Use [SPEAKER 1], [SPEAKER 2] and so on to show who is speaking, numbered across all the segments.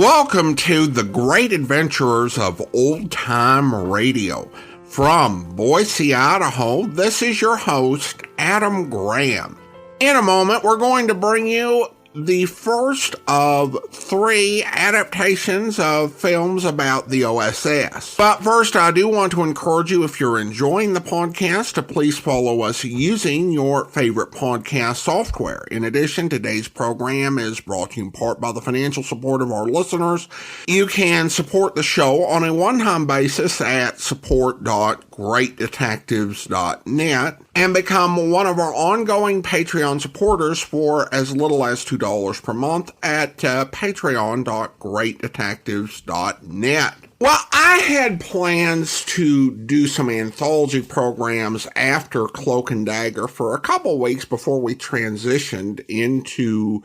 [SPEAKER 1] Welcome to the great adventurers of old-time radio. From Boise, Idaho, this is your host, Adam Graham. In a moment, we're going to bring you the first of 3 adaptations of films about the O.S.S. But first, I do want to encourage you, if you're enjoying the podcast, to please follow us using your favorite podcast software. In addition, today's program is brought to you in part by the financial support of our listeners. You can support the show on a one-time basis at support.greatdetectives.net and become one of our ongoing Patreon supporters for as little as $2 per month at patreon.greatdetectives.net. Well, I had plans to do some anthology programs after Cloak and Dagger for a couple weeks before we transitioned into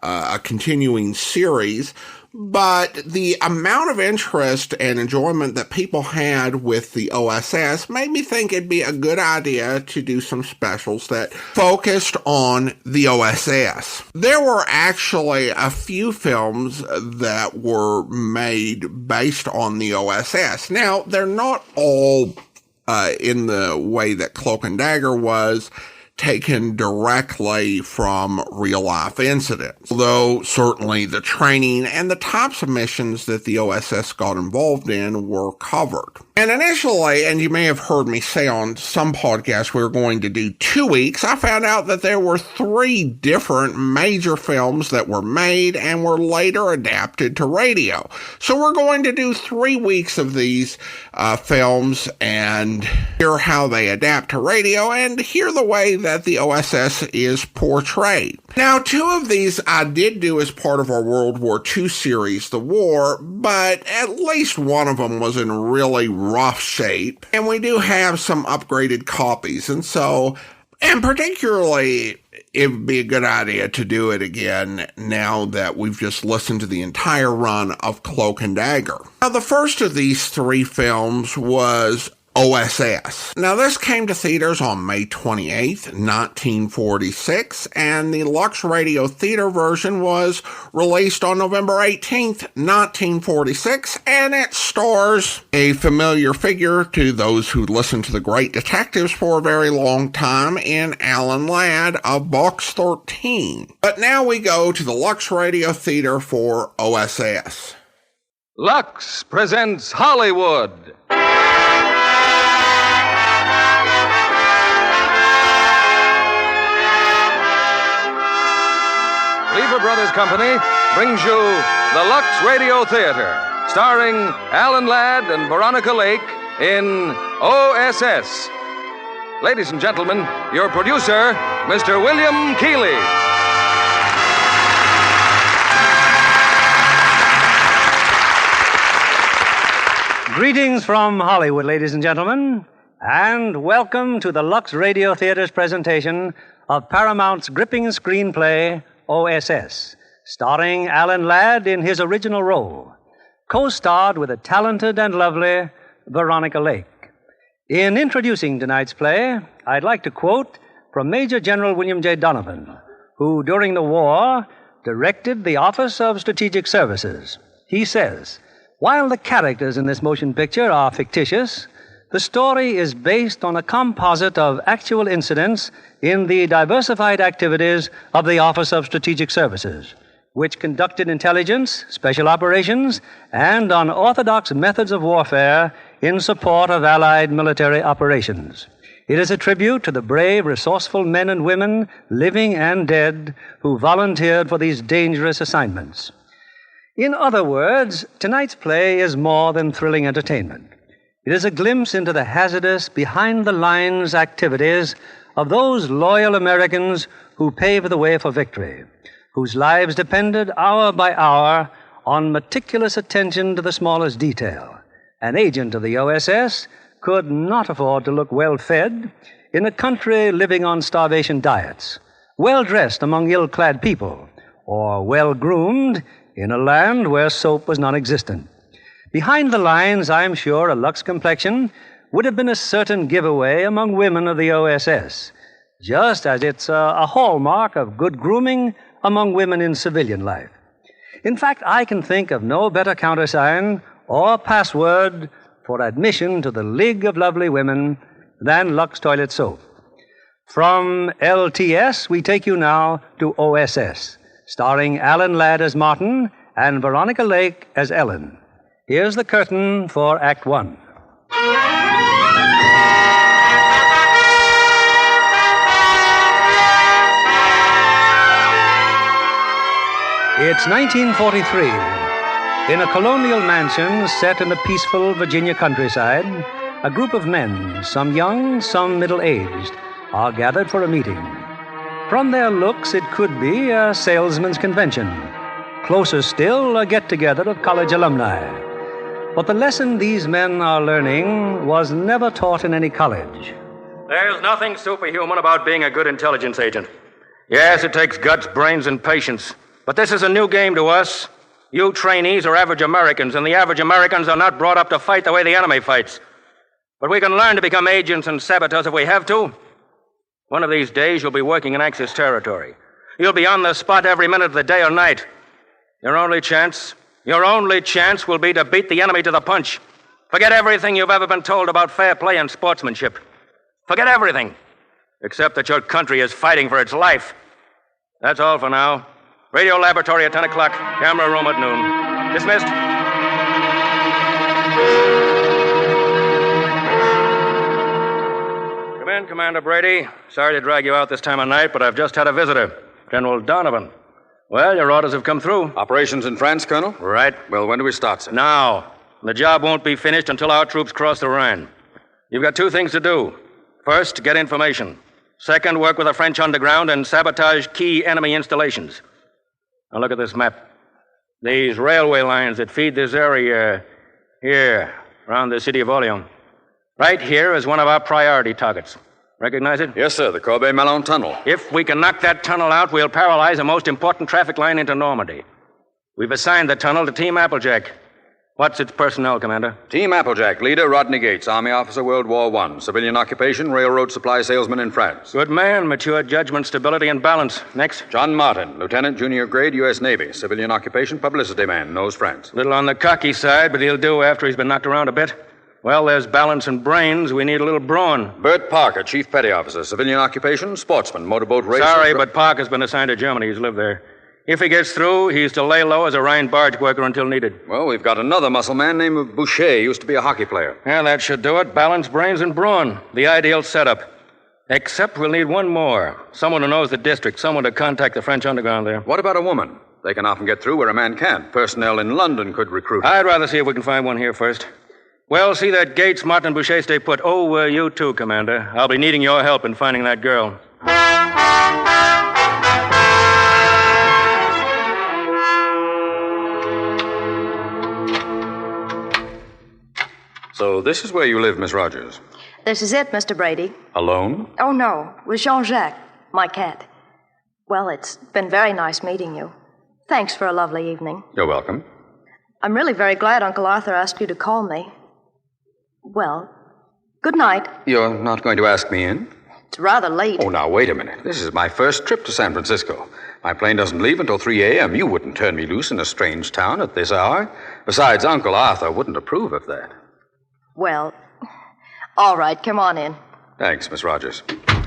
[SPEAKER 1] a continuing series, but the amount of interest and enjoyment that people had with the O.S.S. made me think it'd be a good idea to do some specials that focused on the O.S.S. There were actually a few films that were made based on the O.S.S. Now, they're not all in the way that Cloak and Dagger was, taken directly from real-life incidents, although certainly the training and the types of missions that the O.S.S. got involved in were covered. And initially, and you may have heard me say on some podcasts we were going to do 2 weeks, I found out that there were 3 different major films that were made and were later adapted to radio. So we're going to do 3 weeks of these films and hear how they adapt to radio and hear the way that the O.S.S. is portrayed. Now, 2 of these I did do as part of our World War II series, The War, but at least one of them was in really rough shape, and we do have some upgraded copies, and particularly it would be a good idea to do it again now that we've just listened to the entire run of Cloak and Dagger. Now, the first of these 3 films was O.S.S. Now, this came to theaters on May 28th, 1946, and the Lux Radio Theater version was released on November 18th, 1946, and it stars a familiar figure to those who listened to The Great Detectives for a very long time in Alan Ladd of Box 13. But now we go to the Lux Radio Theater for O.S.S.
[SPEAKER 2] Lux presents Hollywood. Lever Brothers Company brings you the Lux Radio Theater, starring Alan Ladd and Veronica Lake in O.S.S. Ladies and gentlemen, your producer, Mr. William Keeley.
[SPEAKER 3] Greetings from Hollywood, ladies and gentlemen, and welcome to the Lux Radio Theater's presentation of Paramount's gripping screenplay, O.S.S., starring Alan Ladd in his original role, co-starred with the talented and lovely Veronica Lake. In introducing tonight's play, I'd like to quote from Major General William J. Donovan, who, during the war, directed the Office of Strategic Services. He says, "While the characters in this motion picture are fictitious, the story is based on a composite of actual incidents in the diversified activities of the Office of Strategic Services, which conducted intelligence, special operations, and unorthodox methods of warfare in support of Allied military operations. It is a tribute to the brave, resourceful men and women, living and dead, who volunteered for these dangerous assignments." In other words, tonight's play is more than thrilling entertainment. It is a glimpse into the hazardous, behind-the-lines activities of those loyal Americans who paved the way for victory, whose lives depended hour by hour on meticulous attention to the smallest detail. An agent of the O.S.S. could not afford to look well-fed in a country living on starvation diets, well-dressed among ill-clad people, or well-groomed in a land where soap was non-existent. Behind the lines, I'm sure a Lux complexion would have been a certain giveaway among women of the O.S.S., just as it's a hallmark of good grooming among women in civilian life. In fact, I can think of no better countersign or password for admission to the League of Lovely Women than Lux Toilet Soap. From LTS, we take you now to O.S.S., starring Alan Ladd as Martin and Veronica Lake as Ellen. Here's the curtain for Act One. It's 1943. In a colonial mansion set in the peaceful Virginia countryside, a group of men, some young, some middle-aged, are gathered for a meeting. From their looks, it could be a salesman's convention. Closer still, a get-together of college alumni. But the lesson these men are learning was never taught in any college.
[SPEAKER 4] There's nothing superhuman about being a good intelligence agent. Yes, it takes guts, brains, and patience. But this is a new game to us. You trainees are average Americans, and the average Americans are not brought up to fight the way the enemy fights. But we can learn to become agents and saboteurs if we have to. One of these days, you'll be working in Axis territory. You'll be on the spot every minute of the day or night. Your only chance will be to beat the enemy to the punch. Forget everything you've ever been told about fair play and sportsmanship. Forget everything, except that your country is fighting for its life. That's all for now. Radio laboratory at 10 o'clock. Camera room at noon. Dismissed. Come in, Commander Brady. Sorry to drag you out this time of night, but I've just had a visitor, General Donovan. Well, your orders have come through.
[SPEAKER 5] Operations in France, Colonel?
[SPEAKER 4] Right.
[SPEAKER 5] Well, when do we start, sir?
[SPEAKER 4] Now. The job won't be finished until our troops cross the Rhine. You've got two things to do. First, get information. Second, work with the French underground and sabotage key enemy installations. Now look at this map. These railway lines that feed this area here, around the city of Orleans. Right here is one of our priority targets. Recognize it?
[SPEAKER 5] Yes, sir, the Corbeil-Malon Tunnel.
[SPEAKER 4] If we can knock that tunnel out, we'll paralyze the most important traffic line into Normandy. We've assigned the tunnel to Team Applejack. What's its personnel, Commander?
[SPEAKER 5] Team Applejack, leader Rodney Gates, Army officer, World War I. Civilian occupation, railroad supply salesman in France.
[SPEAKER 4] Good man, mature judgment, stability, and balance. Next.
[SPEAKER 5] John Martin, lieutenant, junior grade, U.S. Navy. Civilian occupation, publicity man, knows France.
[SPEAKER 4] Little on the cocky side, but he'll do after he's been knocked around a bit. Well, there's balance and brains. We need a little brawn.
[SPEAKER 5] Bert Parker, chief petty officer. Civilian occupation, sportsman, motorboat racer.
[SPEAKER 4] Sorry, but Parker's been assigned to Germany. He's lived there. If he gets through, he's to lay low as a Rhine barge worker until needed.
[SPEAKER 5] Well, we've got another muscle man named Boucher. Used to be a hockey player.
[SPEAKER 4] Yeah, that should do it. Balance, brains, and brawn. The ideal setup. Except we'll need one more. Someone who knows the district. Someone to contact the French underground there.
[SPEAKER 5] What about a woman? They can often get through where a man can't. Personnel in London could recruit.
[SPEAKER 4] I'd rather see if we can find one here first. Well, see that Gates, Martin, and Boucher stay put. Oh, you too, Commander. I'll be needing your help in finding that girl.
[SPEAKER 5] So this is where you live, Miss Rogers.
[SPEAKER 6] This is it, Mr. Brady.
[SPEAKER 5] Alone?
[SPEAKER 6] Oh, no, with Jean-Jacques, my cat. Well, it's been very nice meeting you. Thanks for a lovely evening.
[SPEAKER 5] You're welcome.
[SPEAKER 6] I'm really very glad Uncle Arthur asked you to call me. Well, good night.
[SPEAKER 5] You're not going to ask me in?
[SPEAKER 6] It's rather late.
[SPEAKER 5] Oh, now, wait a minute. This is my first trip to San Francisco. My plane doesn't leave until 3 a.m. You wouldn't turn me loose in a strange town at this hour. Besides, Uncle Arthur wouldn't approve of that.
[SPEAKER 6] Well, all right, come on in.
[SPEAKER 5] Thanks, Miss Rogers.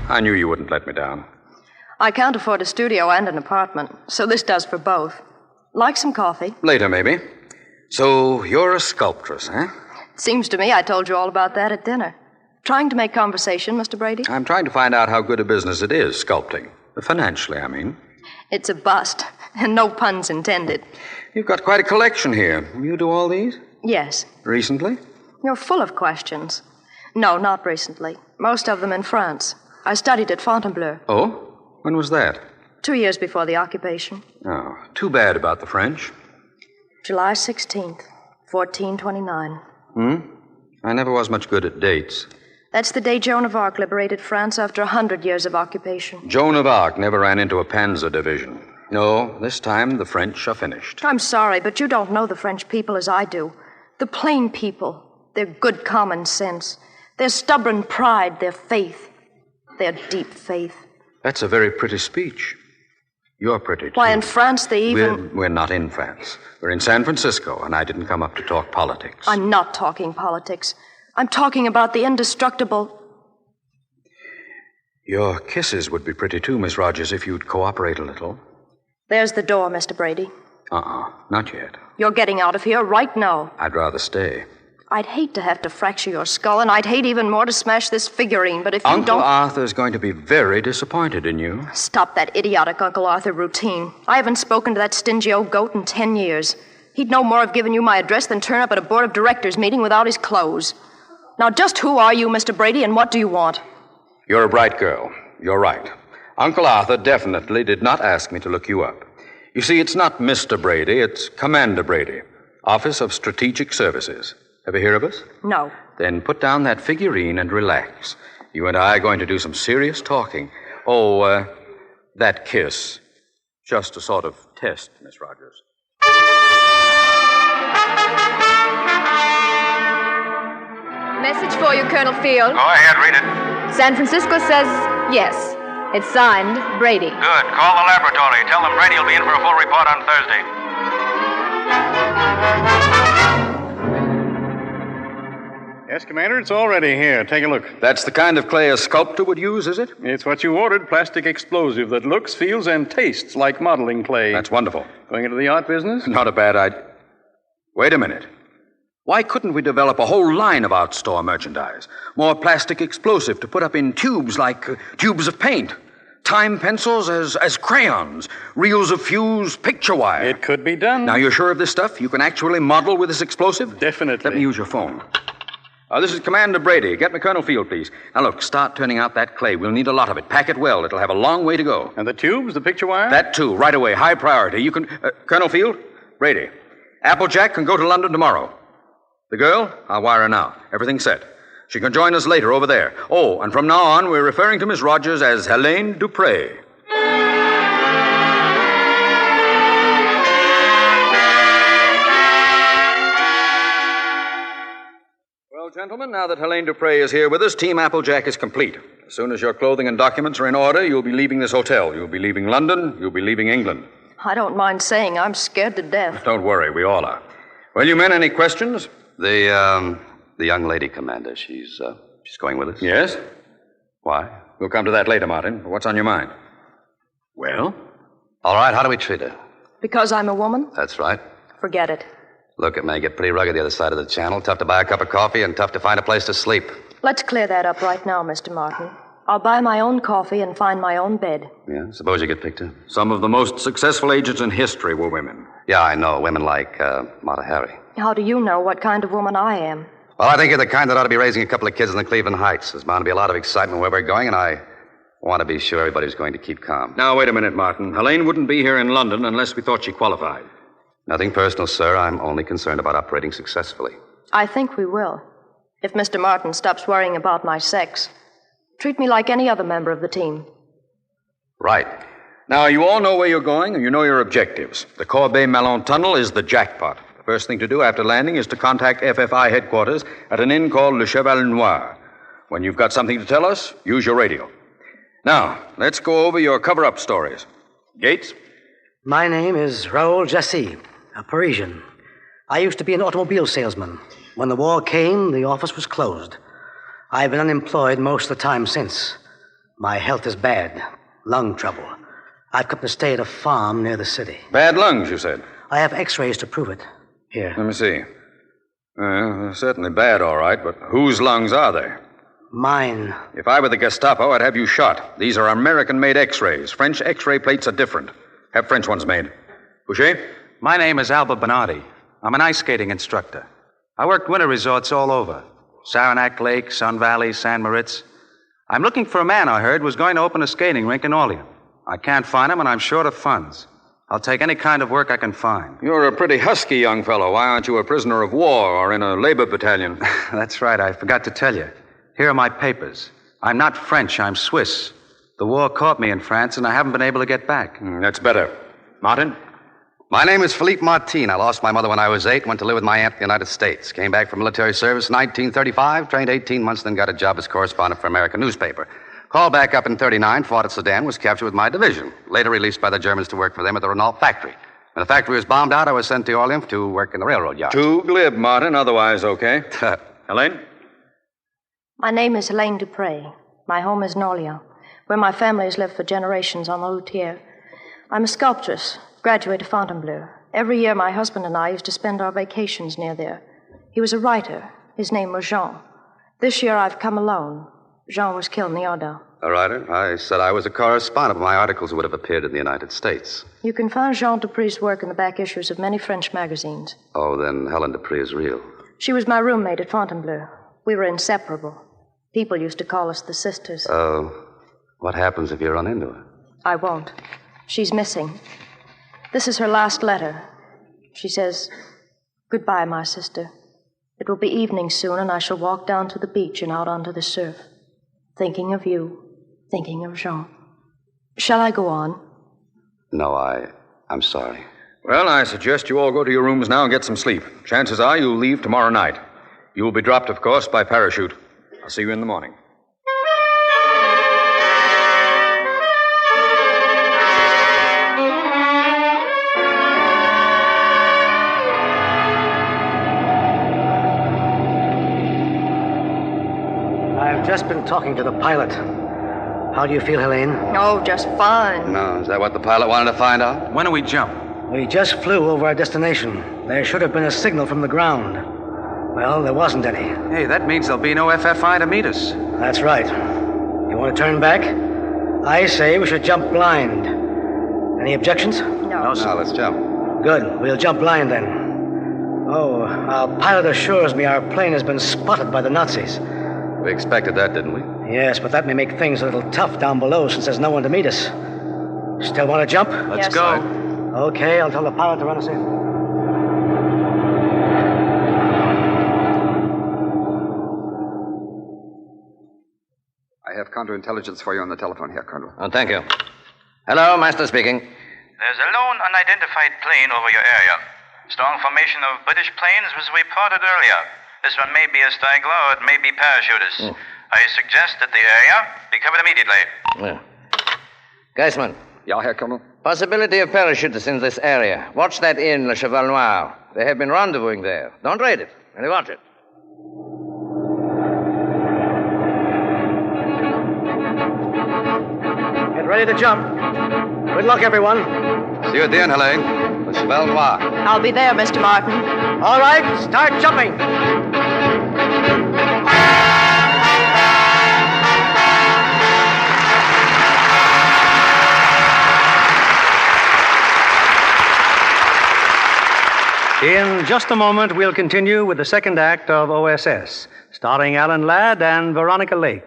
[SPEAKER 5] I knew you wouldn't let me down.
[SPEAKER 6] I can't afford a studio and an apartment, so this does for both. Like some coffee?
[SPEAKER 5] Later, maybe. So, you're a sculptress, huh?
[SPEAKER 6] Seems to me I told you all about that at dinner. Trying to make conversation, Mr. Brady?
[SPEAKER 5] I'm trying to find out how good a business it is, sculpting. Financially, I mean.
[SPEAKER 6] It's a bust, and no puns intended.
[SPEAKER 5] You've got quite a collection here. You do all these?
[SPEAKER 6] Yes.
[SPEAKER 5] Recently?
[SPEAKER 6] You're full of questions. No, not recently. Most of them in France. I studied at Fontainebleau.
[SPEAKER 5] Oh? When was that?
[SPEAKER 6] 2 years before the occupation.
[SPEAKER 5] Oh, too bad about the French.
[SPEAKER 6] July 16th, 1429.
[SPEAKER 5] I never was much good at dates.
[SPEAKER 6] That's the day Joan of Arc liberated France after 100 years of occupation.
[SPEAKER 5] Joan of Arc never ran into a panzer division. No, this time the French are finished.
[SPEAKER 6] I'm sorry, but you don't know the French people as I do. The plain people. Their good common sense, their stubborn pride, their faith, their deep faith.
[SPEAKER 5] That's a very pretty speech. You're pretty, too.
[SPEAKER 6] Why, in France, they even...
[SPEAKER 5] We're not in France. We're in San Francisco, and I didn't come up to talk politics.
[SPEAKER 6] I'm not talking politics. I'm talking about the indestructible...
[SPEAKER 5] Your kisses would be pretty, too, Miss Rogers, if you'd cooperate a little.
[SPEAKER 6] There's the door, Mr. Brady.
[SPEAKER 5] Not yet.
[SPEAKER 6] You're getting out of here right now.
[SPEAKER 5] I'd rather stay.
[SPEAKER 6] I'd hate to have to fracture your skull, and I'd hate even more to smash this figurine, but if you
[SPEAKER 5] Uncle
[SPEAKER 6] don't...
[SPEAKER 5] Arthur's going to be very disappointed in you.
[SPEAKER 6] Stop that idiotic Uncle Arthur routine. I haven't spoken to that stingy old goat in 10 years. He'd no more have given you my address than turn up at a board of directors meeting without his clothes. Now, just who are you, Mr. Brady, and what do you want?
[SPEAKER 5] You're a bright girl. You're right. Uncle Arthur definitely did not ask me to look you up. You see, it's not Mr. Brady, it's Commander Brady, Office of Strategic Services. Ever hear of us?
[SPEAKER 6] No.
[SPEAKER 5] Then put down that figurine and relax. You and I are going to do some serious talking. Oh, that kiss. Just a sort of test, Miss Rogers.
[SPEAKER 7] Message for you, Colonel Field.
[SPEAKER 4] Go ahead, read it.
[SPEAKER 7] San Francisco says yes. It's signed, Brady.
[SPEAKER 4] Good. Call the laboratory. Tell them Brady will be in for a full report on Thursday.
[SPEAKER 8] Yes, Commander, it's already here. Take a look.
[SPEAKER 5] That's the kind of clay a sculptor would use, is it?
[SPEAKER 8] It's what you ordered, plastic explosive that looks, feels, and tastes like modeling clay.
[SPEAKER 5] That's wonderful.
[SPEAKER 8] Going into the art business?
[SPEAKER 5] Not a bad idea. Wait a minute. Why couldn't we develop a whole line of outstore merchandise? More plastic explosive to put up in tubes like tubes of paint. Time pencils as crayons. Reels of fused picture wire.
[SPEAKER 8] It could be done.
[SPEAKER 5] Now, you're sure of this stuff? You can actually model with this explosive?
[SPEAKER 8] Definitely.
[SPEAKER 5] Let me use your phone. This is Commander Brady. Get me Colonel Field, please. Now, look, start turning out that clay. We'll need a lot of it. Pack it well. It'll have a long way to go.
[SPEAKER 8] And the tubes, the picture wire?
[SPEAKER 5] That, too. Right away. High priority. You can... Colonel Field? Brady. Applejack can go to London tomorrow. The girl? I'll wire her now. Everything's set. She can join us later over there. Oh, and from now on, we're referring to Miss Rogers as Helene Dupré. Well, gentlemen, now that Helene Dupré is here with us, Team Applejack is complete. As soon as your clothing and documents are in order, you'll be leaving this hotel. You'll be leaving London. You'll be leaving England.
[SPEAKER 6] I don't mind saying I'm scared to death.
[SPEAKER 5] Don't worry, we all are. Well, you men, any questions?
[SPEAKER 9] The young lady, Commander, she's going with us?
[SPEAKER 5] Yes?
[SPEAKER 9] Why?
[SPEAKER 5] We'll come to that later, Martin. What's on your mind?
[SPEAKER 9] Well? All right, how do we treat her?
[SPEAKER 6] Because I'm a woman?
[SPEAKER 9] That's right.
[SPEAKER 6] Forget it.
[SPEAKER 9] Look, it may get pretty rugged the other side of the channel. Tough to buy a cup of coffee and tough to find a place to sleep.
[SPEAKER 6] Let's clear that up right now, Mr. Martin. I'll buy my own coffee and find my own bed.
[SPEAKER 9] Yeah, suppose you get picked up.
[SPEAKER 5] Some of the most successful agents in history were women.
[SPEAKER 9] Yeah, I know. Women like Mata Hari.
[SPEAKER 6] How do you know what kind of woman I am?
[SPEAKER 9] Well, I think you're the kind that ought to be raising a couple of kids in the Cleveland Heights. There's bound to be a lot of excitement where we're going, and I want to be sure everybody's going to keep calm.
[SPEAKER 5] Now, wait a minute, Martin. Helene wouldn't be here in London unless we thought she qualified.
[SPEAKER 9] Nothing personal, sir. I'm only concerned about operating successfully.
[SPEAKER 6] I think we will. If Mr. Martin stops worrying about my sex. Treat me like any other member of the team.
[SPEAKER 9] Right.
[SPEAKER 5] Now, you all know where you're going, and you know your objectives. The Corbeil-Malon Tunnel is the jackpot. The first thing to do after landing is to contact FFI headquarters at an inn called Le Cheval Noir. When you've got something to tell us, use your radio. Now, let's go over your cover-up stories. Gates?
[SPEAKER 3] My name is Raoul Jassy, a Parisian. I used to be an automobile salesman. When the war came, the office was closed. I've been unemployed most of the time since. My health is bad. Lung trouble. I've come to stay at a farm near the city.
[SPEAKER 5] Bad lungs, you said?
[SPEAKER 3] I have x-rays to prove it. Here.
[SPEAKER 5] Let me see. They're certainly bad, all right, but whose lungs are they?
[SPEAKER 3] Mine.
[SPEAKER 5] If I were the Gestapo, I'd have you shot. These are American-made x-rays. French x-ray plates are different. Have French ones made. Boucher?
[SPEAKER 10] My name is Albert Bernardi. I'm an ice skating instructor. I worked winter resorts all over. Saranac Lake, Sun Valley, San Moritz. I'm looking for a man I heard was going to open a skating rink in Orleans. I can't find him, and I'm short of funds. I'll take any kind of work I can find.
[SPEAKER 5] You're a pretty husky young fellow. Why aren't you a prisoner of war or in a labor battalion?
[SPEAKER 10] That's right. I forgot to tell you. Here are my papers. I'm not French. I'm Swiss. The war caught me in France, and I haven't been able to get back.
[SPEAKER 5] That's better. Martin?
[SPEAKER 9] My name is Philippe Martin. I lost my mother when I was 8, went to live with my aunt in the United States. Came back from military service in 1935, trained 18 months, then got a job as correspondent for an American newspaper. Called back up in 39, fought at Sedan, was captured with my division. Later released by the Germans to work for them at the Renault factory. When the factory was bombed out, I was sent to Orleans to work in the railroad yard.
[SPEAKER 5] Too glib, Martin. Otherwise, okay. Helene?
[SPEAKER 6] My name is Helene Dupre. My home is Norleon, where my family has lived for generations on the Routier. I'm a sculptress, graduate of Fontainebleau. Every year, my husband and I used to spend our vacations near there. He was a writer. His name was Jean. This year, I've come alone. Jean was killed in the Ardennes.
[SPEAKER 9] A writer? I said I was a correspondent, but my articles would have appeared in the United States.
[SPEAKER 6] You can find Jean Dupre's work in the back issues of many French magazines.
[SPEAKER 9] Oh, then Helen Dupree is real.
[SPEAKER 6] She was my roommate at Fontainebleau. We were inseparable. People used to call us the sisters.
[SPEAKER 9] Oh, what happens if you run into her?
[SPEAKER 6] I won't. She's missing. This is her last letter. She says, "Goodbye, my sister. It will be evening soon, and I shall walk down to the beach and out onto the surf. Thinking of you, thinking of Jean." Shall I go on?
[SPEAKER 9] No, I'm sorry.
[SPEAKER 5] Well, I suggest you all go to your rooms now and get some sleep. Chances are you'll leave tomorrow night. You will be dropped, of course, by parachute. I'll see you in the morning.
[SPEAKER 3] I've just been talking to the pilot. How do you feel, Helene?
[SPEAKER 6] Oh, just fine.
[SPEAKER 9] No, is that what the pilot wanted to find out?
[SPEAKER 10] When do we jump?
[SPEAKER 3] We just flew over our destination. There should have been a signal from the ground. Well, there wasn't any.
[SPEAKER 10] Hey, that means there'll be no FFI to meet us.
[SPEAKER 3] That's right. You want to turn back? I say we should jump blind. Any objections?
[SPEAKER 6] No.
[SPEAKER 9] No, let's jump.
[SPEAKER 3] Good. We'll jump blind then. Oh, our pilot assures me our plane has been spotted by the Nazis.
[SPEAKER 9] We expected that, didn't we?
[SPEAKER 3] Yes, but that may make things a little tough down below since there's no one to meet us. Still want to jump?
[SPEAKER 10] Let's
[SPEAKER 6] Yes,
[SPEAKER 10] go.
[SPEAKER 6] sir.
[SPEAKER 3] Okay, I'll tell the pilot to run us in.
[SPEAKER 11] I have counterintelligence for you on the telephone here, Colonel.
[SPEAKER 12] Oh, thank you. Hello, Master speaking.
[SPEAKER 13] There's a lone unidentified plane over your area. Strong formation of British planes was reported earlier. This one may be a straggler or it may be parachutists. I suggest that the area be covered immediately.
[SPEAKER 12] Yeah. Geisman.
[SPEAKER 11] Ja, Herr Colonel.
[SPEAKER 12] Possibility of parachutists in this area. Watch that inn, Le Cheval Noir. They have been rendezvousing there. Don't raid it. Only watch it.
[SPEAKER 3] Get ready to jump. Good luck, everyone.
[SPEAKER 9] See you at the end, Helene. Le Cheval Noir.
[SPEAKER 6] I'll be there, Mr. Martin.
[SPEAKER 3] All right, start jumping. In just a moment, we'll continue with the second act of O.S.S., starring Alan Ladd and Veronica Lake.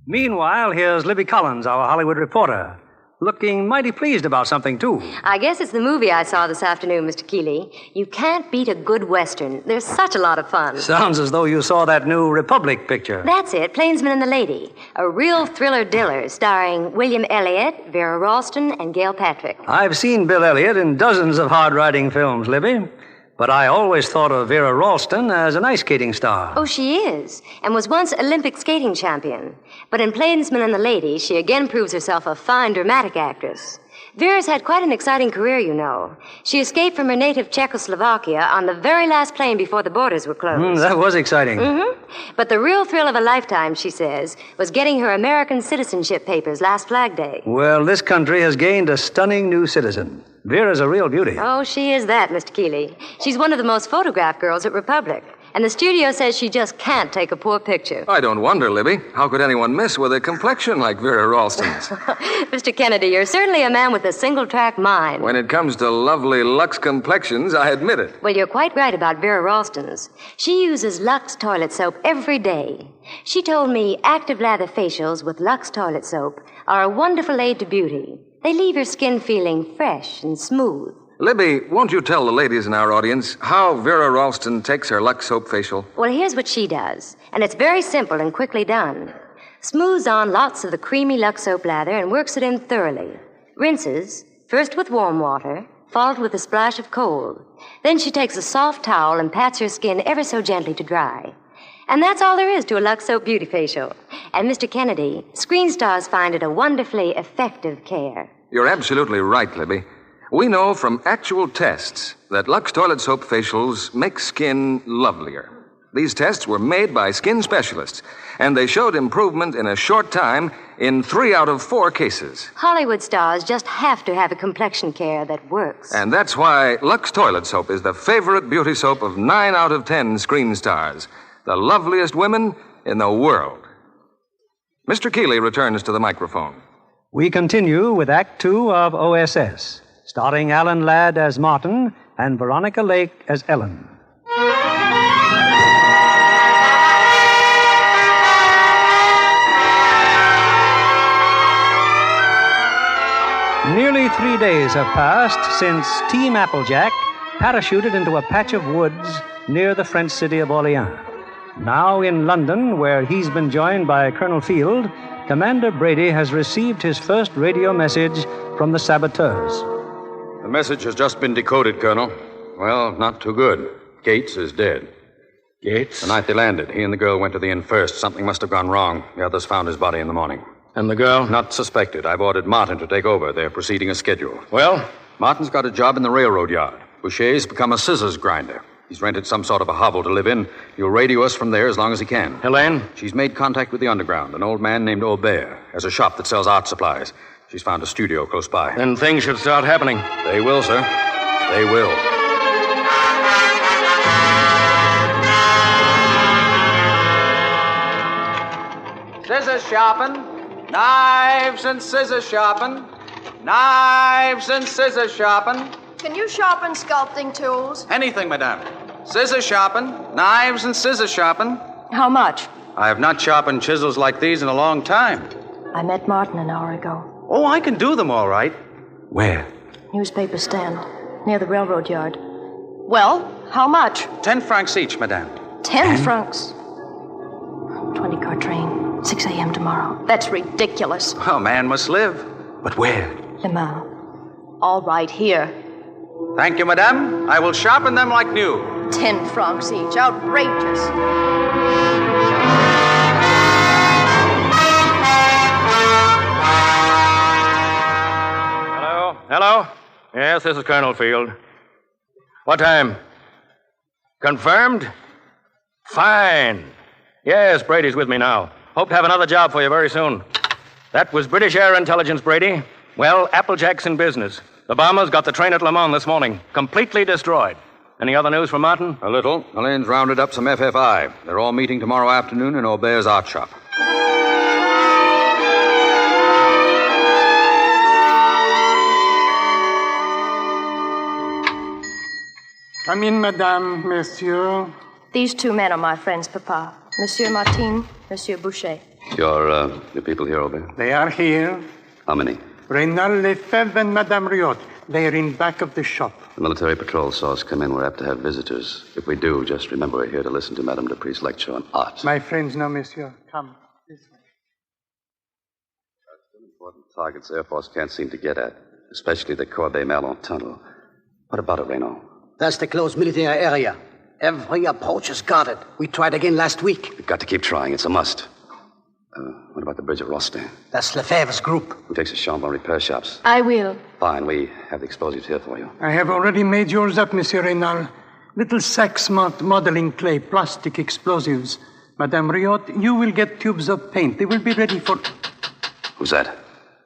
[SPEAKER 3] Meanwhile, here's Libby Collins, our Hollywood reporter, looking mighty pleased about something, too.
[SPEAKER 14] I guess it's the movie I saw this afternoon, Mr. Keeley. You can't beat a good Western. There's such a lot of fun.
[SPEAKER 3] Sounds as though you saw that new Republic picture.
[SPEAKER 14] That's it, Plainsman and the Lady. A real thriller-diller starring William Elliott, Vera Ralston, and Gale Patrick.
[SPEAKER 3] I've seen Bill Elliott in dozens of hard-riding films, Libby, but I always thought of Vera Ralston as an ice skating star.
[SPEAKER 14] Oh, she is, and was once Olympic skating champion. But in Plainsman and the Lady, she again proves herself a fine dramatic actress. Vera's had quite an exciting career, you know. She escaped from her native Czechoslovakia on the very last plane before the borders were closed.
[SPEAKER 3] That was exciting.
[SPEAKER 14] Mm-hmm. But the real thrill of a lifetime, she says, was getting her American citizenship papers last Flag Day.
[SPEAKER 3] Well, this country has gained a stunning new citizen. Vera's a real beauty.
[SPEAKER 14] Oh, she is that, Mr. Keeley. She's one of the most photographed girls at Republic. And the studio says she just can't take a poor picture.
[SPEAKER 2] I don't wonder, Libby. How could anyone miss with a complexion like Vera Ralston's?
[SPEAKER 14] Mr. Kennedy, you're certainly a man with a single-track mind.
[SPEAKER 2] When it comes to lovely Lux complexions, I admit it.
[SPEAKER 14] Well, you're quite right about Vera Ralston's. She uses Lux toilet soap every day. She told me active lather facials with Lux toilet soap are a wonderful aid to beauty. They leave your skin feeling fresh and smooth.
[SPEAKER 2] Libby, won't you tell the ladies in our audience how Vera Ralston takes her Lux soap facial?
[SPEAKER 14] Well, here's what she does, and it's very simple and quickly done. Smooths on lots of the creamy Lux soap lather and works it in thoroughly. Rinses, first with warm water, followed with a splash of cold. Then she takes a soft towel and pats her skin ever so gently to dry. And that's all there is to a Lux Soap Beauty Facial. And Mr. Kennedy, screen stars find it a wonderfully effective care.
[SPEAKER 2] You're absolutely right, Libby. We know from actual tests that Lux Toilet Soap Facials make skin lovelier. These tests were made by skin specialists, and they showed improvement in a short time in 3 out of 4 cases.
[SPEAKER 14] Hollywood stars just have to have a complexion care that works.
[SPEAKER 2] And that's why Lux Toilet Soap is the favorite beauty soap of 9 out of 10 screen stars, the loveliest women in the world. Mr. Keeley returns to the microphone.
[SPEAKER 3] We continue with Act Two of O.S.S., starring Alan Ladd as Martin and Veronica Lake as Ellen. Nearly 3 days have passed since Team Applejack parachuted into a patch of woods near the French city of Orleans. Now in London, where he's been joined by Colonel Field, Commander Brady has received his first radio message from the saboteurs.
[SPEAKER 5] The message has just been decoded, Colonel. Well, not too good. Gates is dead.
[SPEAKER 4] Gates?
[SPEAKER 5] The night they landed, he and the girl went to the inn first. Something must have gone wrong. The others found his body in the morning.
[SPEAKER 4] And the girl?
[SPEAKER 5] Not suspected. I've ordered Martin to take over. They're proceeding as scheduled.
[SPEAKER 4] Well?
[SPEAKER 5] Martin's got a job in the railroad yard. Boucher's become a scissors grinder. He's rented some sort of a hovel to live in. He'll radio us from there as long as he can.
[SPEAKER 4] Helene?
[SPEAKER 5] She's made contact with the underground. An old man named O.S.S. has a shop that sells art supplies. She's found a studio close by.
[SPEAKER 4] Then things should start happening.
[SPEAKER 5] They will, sir. They will.
[SPEAKER 10] Scissors shopping. Knives and scissors shopping. Knives and scissors shopping.
[SPEAKER 6] Can you sharpen sculpting tools?
[SPEAKER 10] Anything, madame. Scissors shopping. Knives and scissors shopping.
[SPEAKER 6] How much?
[SPEAKER 10] I have not sharpened chisels like these in a long time.
[SPEAKER 6] I met Martin an hour ago.
[SPEAKER 10] Oh, I can do them all right. Where?
[SPEAKER 6] Newspaper stand, near the railroad yard. Well, how much?
[SPEAKER 10] 10 francs each, madame.
[SPEAKER 6] 10 francs? 20-car train. 6 a.m. tomorrow. That's ridiculous.
[SPEAKER 10] Oh, man must live. But where?
[SPEAKER 6] Le Mans. All right, here.
[SPEAKER 10] Thank you, madame. I will sharpen them like new.
[SPEAKER 6] 10 francs each. Outrageous.
[SPEAKER 4] Hello? Yes, this is Colonel Field. What time? Confirmed? Fine. Yes, Brady's with me now. Hope to have another job for you very soon. That was British Air Intelligence, Brady. Well, Applejack's in business. The bombers got the train at Le Mans this morning. Completely destroyed. Any other news from Martin?
[SPEAKER 5] A little. Helene's rounded up some FFI. They're all meeting tomorrow afternoon in O.S.S. art shop.
[SPEAKER 15] Come in, madame, monsieur.
[SPEAKER 6] These 2 men are my friends, Papa. Monsieur Martin, Monsieur Boucher.
[SPEAKER 9] Your people here, Aubert?
[SPEAKER 15] They are here.
[SPEAKER 9] How many?
[SPEAKER 15] Reynald Lefebvre and Madame Riot. They are in back of the shop.
[SPEAKER 9] The military patrol saw us come in. We're apt to have visitors. If we do, just remember we're here to listen to Madame Dupree's lecture on art.
[SPEAKER 15] My friends, no, monsieur. Come. This way.
[SPEAKER 9] There are some important targets Air Force can't seem to get at, especially the Corbeil-Malon tunnel. What about it, Reynaud?
[SPEAKER 16] That's the closed military area. Every approach has got it. We tried again last week.
[SPEAKER 9] We've got to keep trying. It's a must. What about the bridge at Rostin?
[SPEAKER 16] That's Lefebvre's group.
[SPEAKER 9] Who takes the Chambon repair shops?
[SPEAKER 6] I will.
[SPEAKER 9] Fine. We have the explosives here for you.
[SPEAKER 15] I have already made yours up, Monsieur Reynal. Little sacks marked modeling clay, plastic explosives. Madame Riot, you will get tubes of paint. They will be ready for...
[SPEAKER 9] Who's that?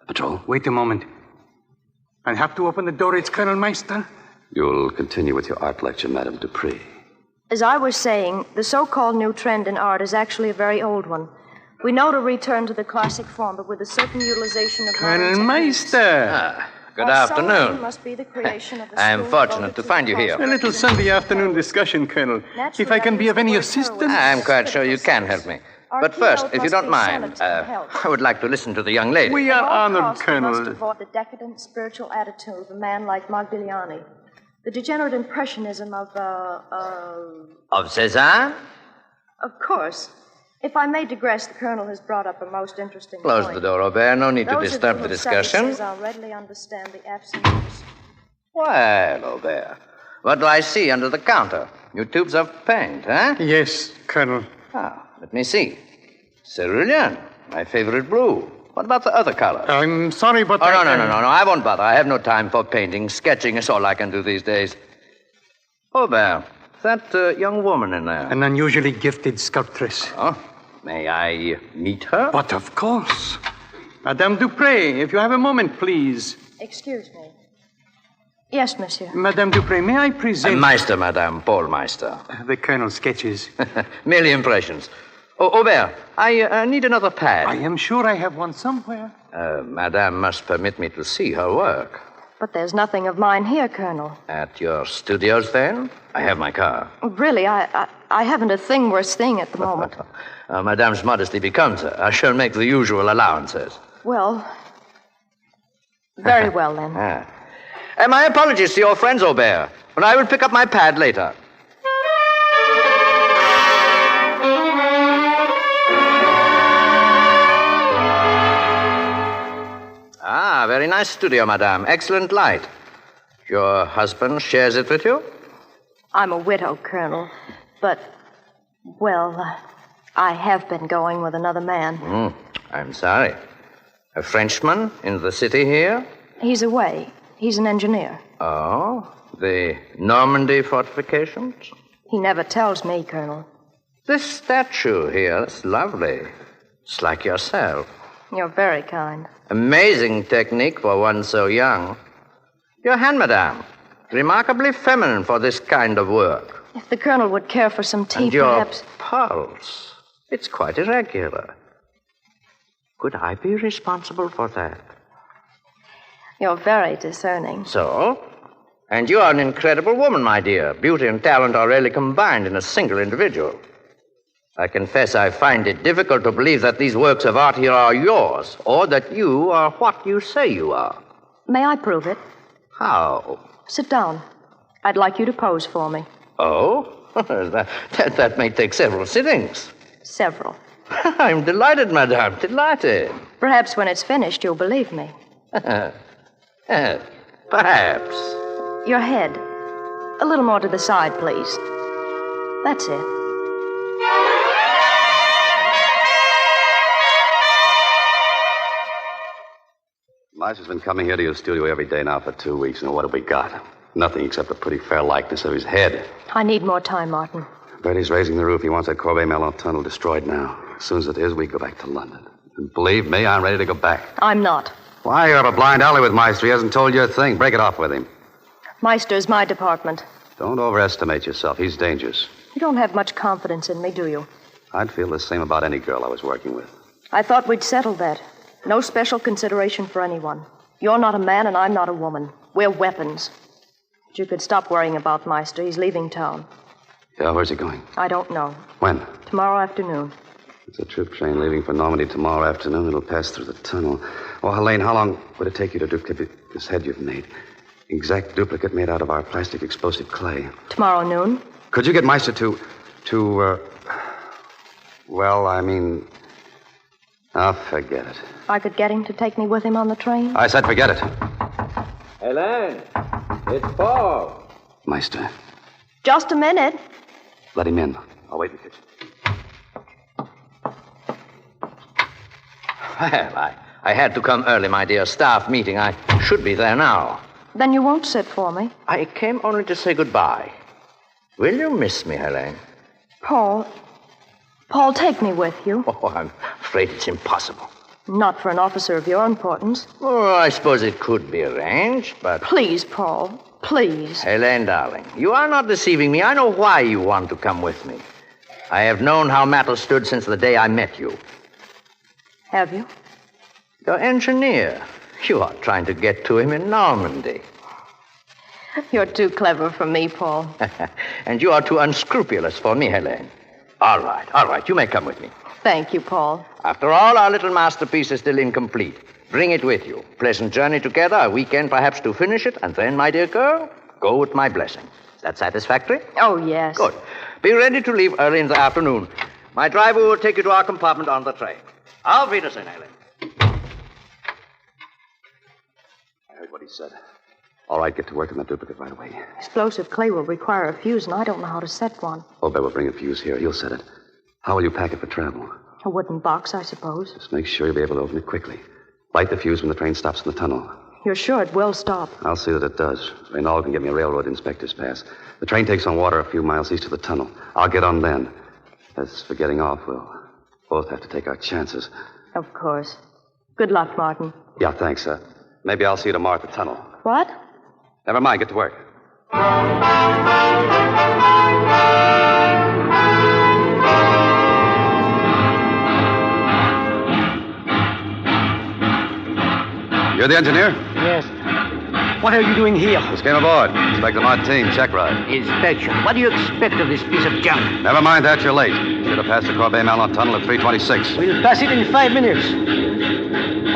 [SPEAKER 9] The patrol?
[SPEAKER 15] Wait a moment. I have to open the door. It's Colonel Meister.
[SPEAKER 9] You'll continue with your art lecture, Madame Dupree.
[SPEAKER 6] As I was saying, the so-called new trend in art is actually a very old one. We know to return to the classic form, but with a certain utilization of...
[SPEAKER 15] Colonel Meister!
[SPEAKER 12] Good afternoon.
[SPEAKER 6] Must be the creation of the
[SPEAKER 12] I am fortunate to find you here.
[SPEAKER 15] A little Sunday afternoon discussion, Colonel. If I can be of any assistance...
[SPEAKER 12] I'm quite sure you can help me. But first, if you don't mind, I would like to listen to the young lady.
[SPEAKER 15] We are honored, Colonel.
[SPEAKER 6] We must avoid the decadent spiritual attitude of a man like Modigliani. The degenerate impressionism of
[SPEAKER 12] Cézanne?
[SPEAKER 6] Of course. If I may digress, the Colonel has brought up a most interesting
[SPEAKER 12] Close
[SPEAKER 6] point.
[SPEAKER 12] the door, Aubert. No need to
[SPEAKER 6] Those
[SPEAKER 12] disturb
[SPEAKER 6] of
[SPEAKER 12] the
[SPEAKER 6] you who
[SPEAKER 12] discussion.
[SPEAKER 6] I'll readily understand the absence of...
[SPEAKER 12] Well, Aubert, what do I see under the counter? New tubes of paint, huh?
[SPEAKER 15] Yes, Colonel.
[SPEAKER 12] Ah, let me see. Cerulean, my favorite blue. What about the other color?
[SPEAKER 15] I'm sorry, but
[SPEAKER 12] no, I won't bother. I have no time for painting. Sketching is all I can do these days. Aubert, that young woman in there.
[SPEAKER 15] An unusually gifted sculptress.
[SPEAKER 12] Oh, may I meet her?
[SPEAKER 15] But of course. Madame Dupré, if you have a moment, please.
[SPEAKER 6] Excuse me. Yes, monsieur.
[SPEAKER 15] Madame Dupré, may I present...
[SPEAKER 12] Meister, Madame, Paul Meister.
[SPEAKER 15] The Colonel's sketches.
[SPEAKER 12] Merely impressions. Oh, Aubert, I need another pad.
[SPEAKER 15] I am sure I have one somewhere.
[SPEAKER 12] Madame must permit me to see her work.
[SPEAKER 6] But there's nothing of mine here, Colonel.
[SPEAKER 12] At your studios, then? I have my car.
[SPEAKER 6] Really, I haven't a thing worth seeing at the moment.
[SPEAKER 12] Madame's modesty becomes her. I shall make the usual allowances.
[SPEAKER 6] Well, very well, then.
[SPEAKER 12] My apologies to your friends, Aubert, but I will pick up my pad later. Ah, very nice studio, Madame. Excellent light. Your husband shares it with you?
[SPEAKER 6] I'm a widow, Colonel, but, well, I have been going with another man.
[SPEAKER 12] I'm sorry. A Frenchman in the city here?
[SPEAKER 6] He's away. He's an engineer.
[SPEAKER 12] Oh, the Normandy fortifications?
[SPEAKER 6] He never tells me, Colonel.
[SPEAKER 12] This statue here is lovely. It's like yourself.
[SPEAKER 6] You're very kind.
[SPEAKER 12] Amazing technique for one so young. Your hand, Madame. Remarkably feminine for this kind of work.
[SPEAKER 6] If the Colonel would care for some tea,
[SPEAKER 12] and your
[SPEAKER 6] perhaps...
[SPEAKER 12] pulse. It's quite irregular. Could I be responsible for that?
[SPEAKER 6] You're very discerning.
[SPEAKER 12] So? And you are an incredible woman, my dear. Beauty and talent are rarely combined in a single individual. I confess I find it difficult to believe that these works of art here are yours, or that you are what you say you are.
[SPEAKER 6] May I prove it?
[SPEAKER 12] How?
[SPEAKER 6] Sit down. I'd like you to pose for me.
[SPEAKER 12] Oh? that may take several sittings.
[SPEAKER 6] Several.
[SPEAKER 12] I'm delighted, Madame, delighted.
[SPEAKER 6] Perhaps when it's finished, you'll believe me.
[SPEAKER 12] Perhaps.
[SPEAKER 6] Your head. A little more to the side, please. That's it.
[SPEAKER 9] Neise's been coming here to your studio every day now for 2 weeks, and what have we got? Nothing except a pretty fair likeness of his head.
[SPEAKER 6] I need more time, Martin.
[SPEAKER 9] Brady's raising the roof. He wants that Corbeil-Mellon tunnel destroyed now. As soon as it is, we go back to London. And believe me, I'm ready to go back.
[SPEAKER 6] I'm not.
[SPEAKER 9] Why, you're up a blind alley with Meister. He hasn't told you a thing. Break it off with him.
[SPEAKER 6] Meister's my department.
[SPEAKER 9] Don't overestimate yourself. He's dangerous.
[SPEAKER 6] You don't have much confidence in me, do you?
[SPEAKER 9] I'd feel the same about any girl I was working with.
[SPEAKER 6] I thought we'd settled that. No special consideration for anyone. You're not a man and I'm not a woman. We're weapons. But you could stop worrying about Meister. He's leaving town.
[SPEAKER 9] Yeah, where's he going?
[SPEAKER 6] I don't know.
[SPEAKER 9] When?
[SPEAKER 6] Tomorrow afternoon.
[SPEAKER 9] It's a troop train leaving for Normandy tomorrow afternoon. It'll pass through the tunnel. Oh, Helene, how long would it take you to duplicate this head you've made? Exact duplicate made out of our plastic explosive clay.
[SPEAKER 6] Tomorrow noon.
[SPEAKER 9] Could you get Meister well, I mean... Oh, forget it.
[SPEAKER 6] I could get him to take me with him on the train?
[SPEAKER 9] I said forget it.
[SPEAKER 12] Helene, it's Paul.
[SPEAKER 9] Meister.
[SPEAKER 6] Just a minute.
[SPEAKER 9] Let him in. I'll wait in the kitchen.
[SPEAKER 12] Well, I had to come early, my dear. Staff meeting. I should be there now.
[SPEAKER 6] Then you won't sit for me?
[SPEAKER 12] I came only to say goodbye. Will you miss me, Helene?
[SPEAKER 6] Paul, take me with you.
[SPEAKER 12] Oh, I'm afraid it's impossible.
[SPEAKER 6] Not for an officer of your importance.
[SPEAKER 12] Oh, I suppose it could be arranged, but...
[SPEAKER 6] Please, Paul, please.
[SPEAKER 12] Helene, darling, you are not deceiving me. I know why you want to come with me. I have known how matters stood since the day I met you.
[SPEAKER 6] Have you?
[SPEAKER 12] Your engineer. You are trying to get to him in Normandy.
[SPEAKER 6] You're too clever for me, Paul.
[SPEAKER 12] And you are too unscrupulous for me, Helene. All right. You may come with me.
[SPEAKER 6] Thank you, Paul.
[SPEAKER 12] After all, our little masterpiece is still incomplete. Bring it with you. Pleasant journey together, a weekend perhaps to finish it, and then, my dear girl, go with my blessing. Is that satisfactory?
[SPEAKER 6] Oh, yes.
[SPEAKER 12] Good. Be ready to leave early in the afternoon. My driver will take you to our compartment on the train. Auf Wiedersehen, Helene.
[SPEAKER 9] I heard what he said. All right, get to work on that duplicate right away.
[SPEAKER 6] Explosive clay will require a fuse, and I don't know how to set one.
[SPEAKER 9] Obed will bring a fuse here. He'll set it. How will you pack it for travel?
[SPEAKER 6] A wooden box, I suppose.
[SPEAKER 9] Just make sure you'll be able to open it quickly. Light the fuse when the train stops in the tunnel.
[SPEAKER 6] You're sure it will stop?
[SPEAKER 9] I'll see that it does. Reynal can give me a railroad inspector's pass. The train takes on water a few miles east of the tunnel. I'll get on then. As for getting off, we'll both have to take our chances.
[SPEAKER 6] Of course. Good luck, Martin.
[SPEAKER 9] Yeah, thanks. Maybe I'll see you tomorrow at the tunnel.
[SPEAKER 6] What?
[SPEAKER 9] Never mind. Get to work. You're the engineer?
[SPEAKER 16] Yes. What are you doing here?
[SPEAKER 9] Just came aboard. Inspector Martin, check ride.
[SPEAKER 16] Inspection. What do you expect of this piece of junk?
[SPEAKER 9] Never mind that, you're late. Should have passed the Corbeil-Malon tunnel at 3:26.
[SPEAKER 16] We'll pass it in 5 minutes.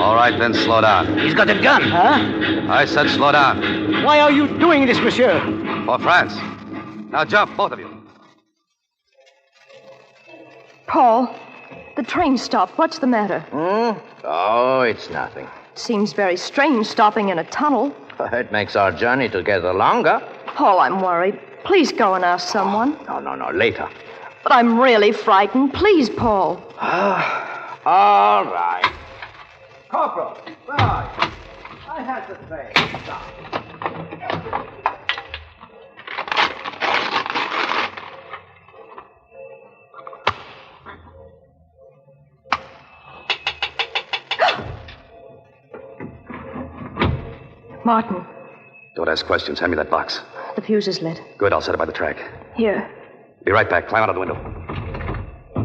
[SPEAKER 9] All right, then slow down.
[SPEAKER 16] He's got a gun, huh?
[SPEAKER 9] I said slow down.
[SPEAKER 16] Why are you doing this, monsieur?
[SPEAKER 9] For France. Now jump, both of you.
[SPEAKER 6] Paul, the train stopped. What's the matter?
[SPEAKER 12] Oh, it's nothing.
[SPEAKER 6] Seems very strange stopping in a tunnel.
[SPEAKER 12] It makes our journey together longer.
[SPEAKER 6] Paul, I'm worried. Please go and ask someone.
[SPEAKER 12] No, later.
[SPEAKER 6] But I'm really frightened. Please, Paul.
[SPEAKER 12] All right. Corporal, where are you? I had the train. Stop.
[SPEAKER 6] Martin.
[SPEAKER 9] Don't ask questions. Hand me that box.
[SPEAKER 6] The fuse is lit.
[SPEAKER 9] Good, I'll set it by the track.
[SPEAKER 6] Here.
[SPEAKER 9] Be right back. Climb out of the window.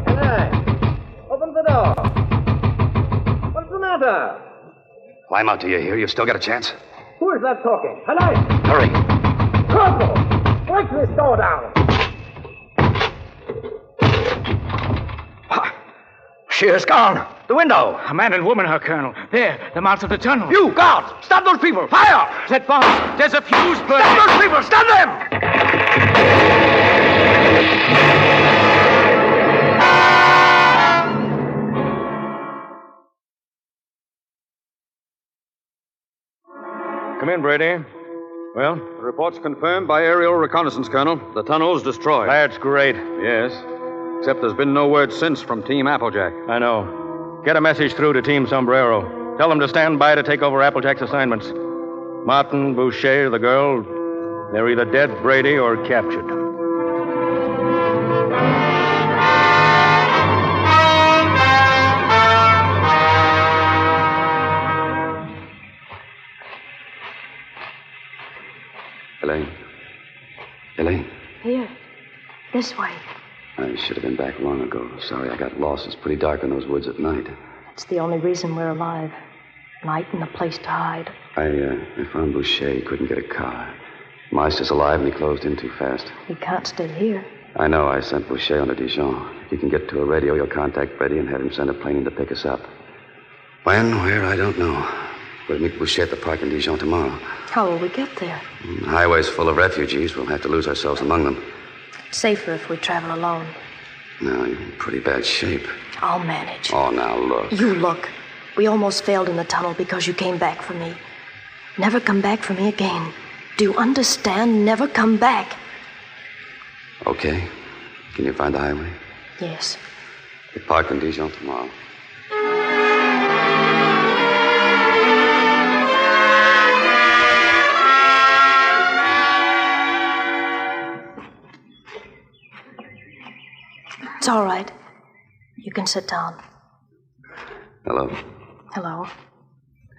[SPEAKER 12] Hey, open the door. What's the matter?
[SPEAKER 9] Climb out, do you hear? You've still got a chance.
[SPEAKER 12] Who is that talking? Hello?
[SPEAKER 9] Hurry.
[SPEAKER 12] Corporal, break this door down. She is gone. The window.
[SPEAKER 16] A man and woman, Herr Colonel. There, the mouth of the tunnel.
[SPEAKER 12] You, guard! Stop those people! Fire!
[SPEAKER 16] That box. There's a fuse burning.
[SPEAKER 12] Stop those people! Stop them!
[SPEAKER 4] Come in, Brady. Well?
[SPEAKER 5] The report's confirmed by aerial reconnaissance, Colonel. The tunnel's destroyed.
[SPEAKER 4] That's great.
[SPEAKER 5] Yes. Except there's been no word since from Team Applejack.
[SPEAKER 4] I know. Get a message through to Team Sombrero. Tell them to stand by to take over Applejack's assignments. Martin, Boucher, the girl, they're either dead, Brady, or captured.
[SPEAKER 9] Elaine.
[SPEAKER 6] Here. This way.
[SPEAKER 9] I should have been back long ago. Sorry, I got lost. It's pretty dark in those woods at night.
[SPEAKER 6] It's the only reason we're alive. Night and a place to hide.
[SPEAKER 9] I found Boucher. He couldn't get a car. Meister's alive, and he closed in too fast.
[SPEAKER 6] He can't stay here.
[SPEAKER 9] I know. I sent Boucher on to Dijon. If he can get to a radio, you'll contact Brady and have him send a plane in to pick us up. When, where, I don't know. We'll meet Boucher at the park in Dijon tomorrow.
[SPEAKER 6] How will we get there?
[SPEAKER 9] The highway's full of refugees. We'll have to lose ourselves among them.
[SPEAKER 6] It's safer if we travel alone.
[SPEAKER 9] No, you're in pretty bad shape.
[SPEAKER 6] I'll manage.
[SPEAKER 9] Oh, now look.
[SPEAKER 6] You look. We almost failed in the tunnel because you came back for me. Never come back for me again. Do you understand? Never come back.
[SPEAKER 9] Okay. Can you find the highway?
[SPEAKER 6] Yes.
[SPEAKER 9] We park in Dijon tomorrow.
[SPEAKER 6] It's all right. You can sit down.
[SPEAKER 9] Hello.
[SPEAKER 6] Hello.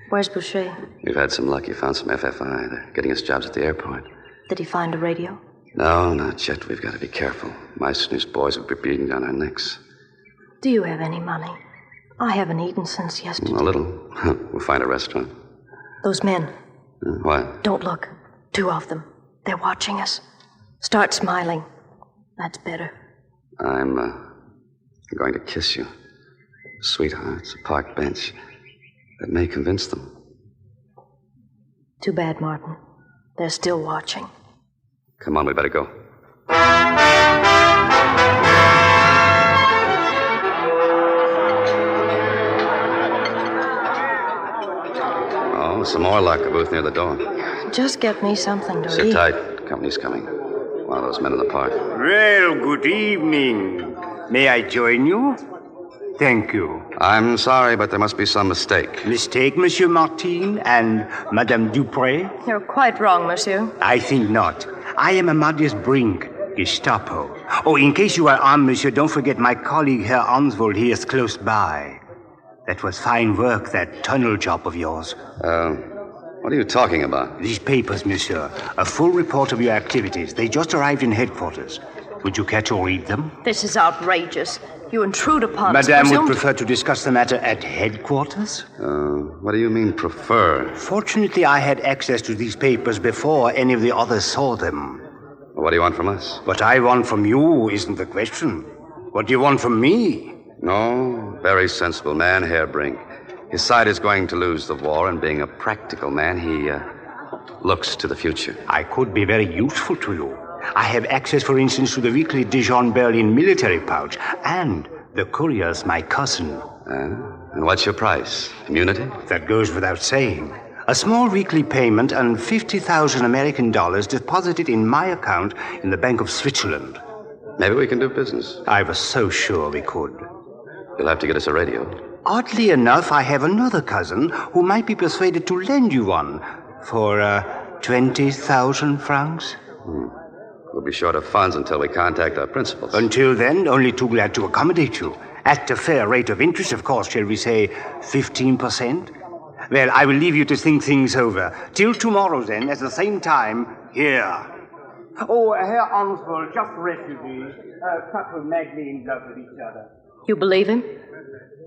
[SPEAKER 6] Where's Boucher?
[SPEAKER 9] We've had some luck. You found some FFI. They're getting us jobs at the airport.
[SPEAKER 6] Did he find a radio?
[SPEAKER 9] No, not yet. We've got to be careful. Meister and his boys will be beating down our necks.
[SPEAKER 6] Do you have any money? I haven't eaten since yesterday.
[SPEAKER 9] A little. We'll find a restaurant.
[SPEAKER 6] Those men.
[SPEAKER 9] What?
[SPEAKER 6] Don't look. 2 of them. They're watching us. Start smiling. That's better.
[SPEAKER 9] I'm going to kiss you. Sweetheart, it's a park bench. That may convince them.
[SPEAKER 6] Too bad, Martin. They're still watching.
[SPEAKER 9] Come on, we better go. Oh, some more luck. A booth near the door.
[SPEAKER 6] Just get me something to
[SPEAKER 9] Sit
[SPEAKER 6] eat.
[SPEAKER 9] tight. Company's coming. One of those men in the park.
[SPEAKER 17] Well, good evening. May I join you? Thank you.
[SPEAKER 9] I'm sorry, but there must be some mistake.
[SPEAKER 17] Mistake, Monsieur Martin and Madame Dupré?
[SPEAKER 6] You're quite wrong, monsieur.
[SPEAKER 17] I think not. I am Amadeus Brink, Gestapo. Oh, in case you are armed, monsieur, don't forget my colleague, Herr Arnsvold, here is close by. That was fine work, that tunnel job of yours.
[SPEAKER 9] What are you talking about?
[SPEAKER 17] These papers, monsieur. A full report of your activities. They just arrived in headquarters. Would you care to read them?
[SPEAKER 6] This is outrageous. You intrude upon us.
[SPEAKER 17] Madame would prefer to discuss the matter at headquarters?
[SPEAKER 9] What do you mean, prefer?
[SPEAKER 17] Fortunately, I had access to these papers before any of the others saw them.
[SPEAKER 9] What do you want from us?
[SPEAKER 17] What I want from you isn't the question. What do you want from me?
[SPEAKER 9] No, very sensible man, Herr Brink. His side is going to lose the war, and being a practical man, he looks to the future.
[SPEAKER 17] I could be very useful to you. I have access, for instance, to the weekly Dijon Berlin military pouch, and the courier's my cousin.
[SPEAKER 9] And what's your price? Immunity?
[SPEAKER 17] That goes without saying. A small weekly payment and 50,000 American dollars deposited in my account in the Bank of Switzerland.
[SPEAKER 9] Maybe we can do business.
[SPEAKER 17] I was so sure we could.
[SPEAKER 9] You'll have to get us a radio.
[SPEAKER 17] Oddly enough, I have another cousin who might be persuaded to lend you one for 20,000 francs.
[SPEAKER 9] We'll be short of funds until we contact our principals.
[SPEAKER 17] Until then, only too glad to accommodate you. At a fair rate of interest, of course, shall we say 15%? Well, I will leave you to think things over. Till tomorrow, then, at the same time, here. Oh, Herr Arnsvold, just refugees. A couple madly in love with each other.
[SPEAKER 6] You believe him?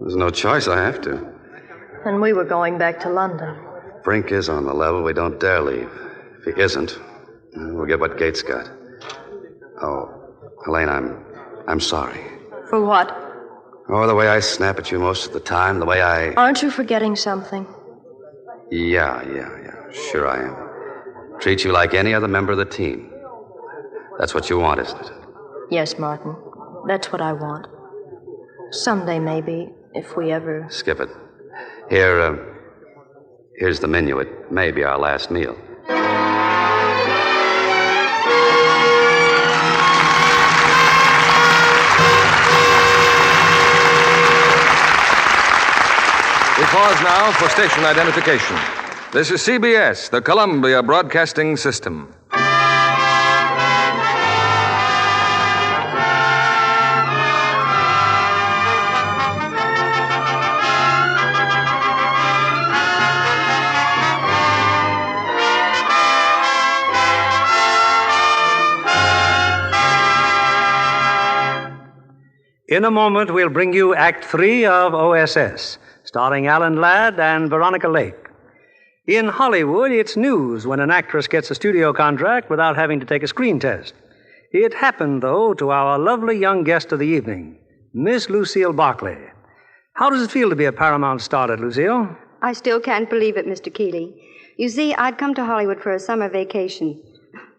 [SPEAKER 9] There's no choice. I have to.
[SPEAKER 6] And we were going back to London.
[SPEAKER 9] Brink is on the level. We don't dare leave. If he isn't, we'll get what Gates got. Oh, Helene, I'm sorry.
[SPEAKER 6] For what?
[SPEAKER 9] Oh, the way I snap at you most of the time, the way I...
[SPEAKER 6] Aren't you forgetting something?
[SPEAKER 9] Yeah. Sure I am. Treat you like any other member of the team. That's what you want, isn't it?
[SPEAKER 6] Yes, Martin. That's what I want. Someday, maybe, if we ever...
[SPEAKER 9] Skip it. Here's the menu. It may be our last meal.
[SPEAKER 2] We pause now for station identification. This is CBS, the Columbia Broadcasting System.
[SPEAKER 3] In a moment, we'll bring you Act 3 of O.S.S., starring Alan Ladd and Veronica Lake. In Hollywood, it's news when an actress gets a studio contract without having to take a screen test. It happened, though, to our lovely young guest of the evening, Miss Lucille Barclay. How does it feel to be a Paramount starlet, Lucille?
[SPEAKER 14] I still can't believe it, Mr. Keeley. You see, I'd come to Hollywood for a summer vacation.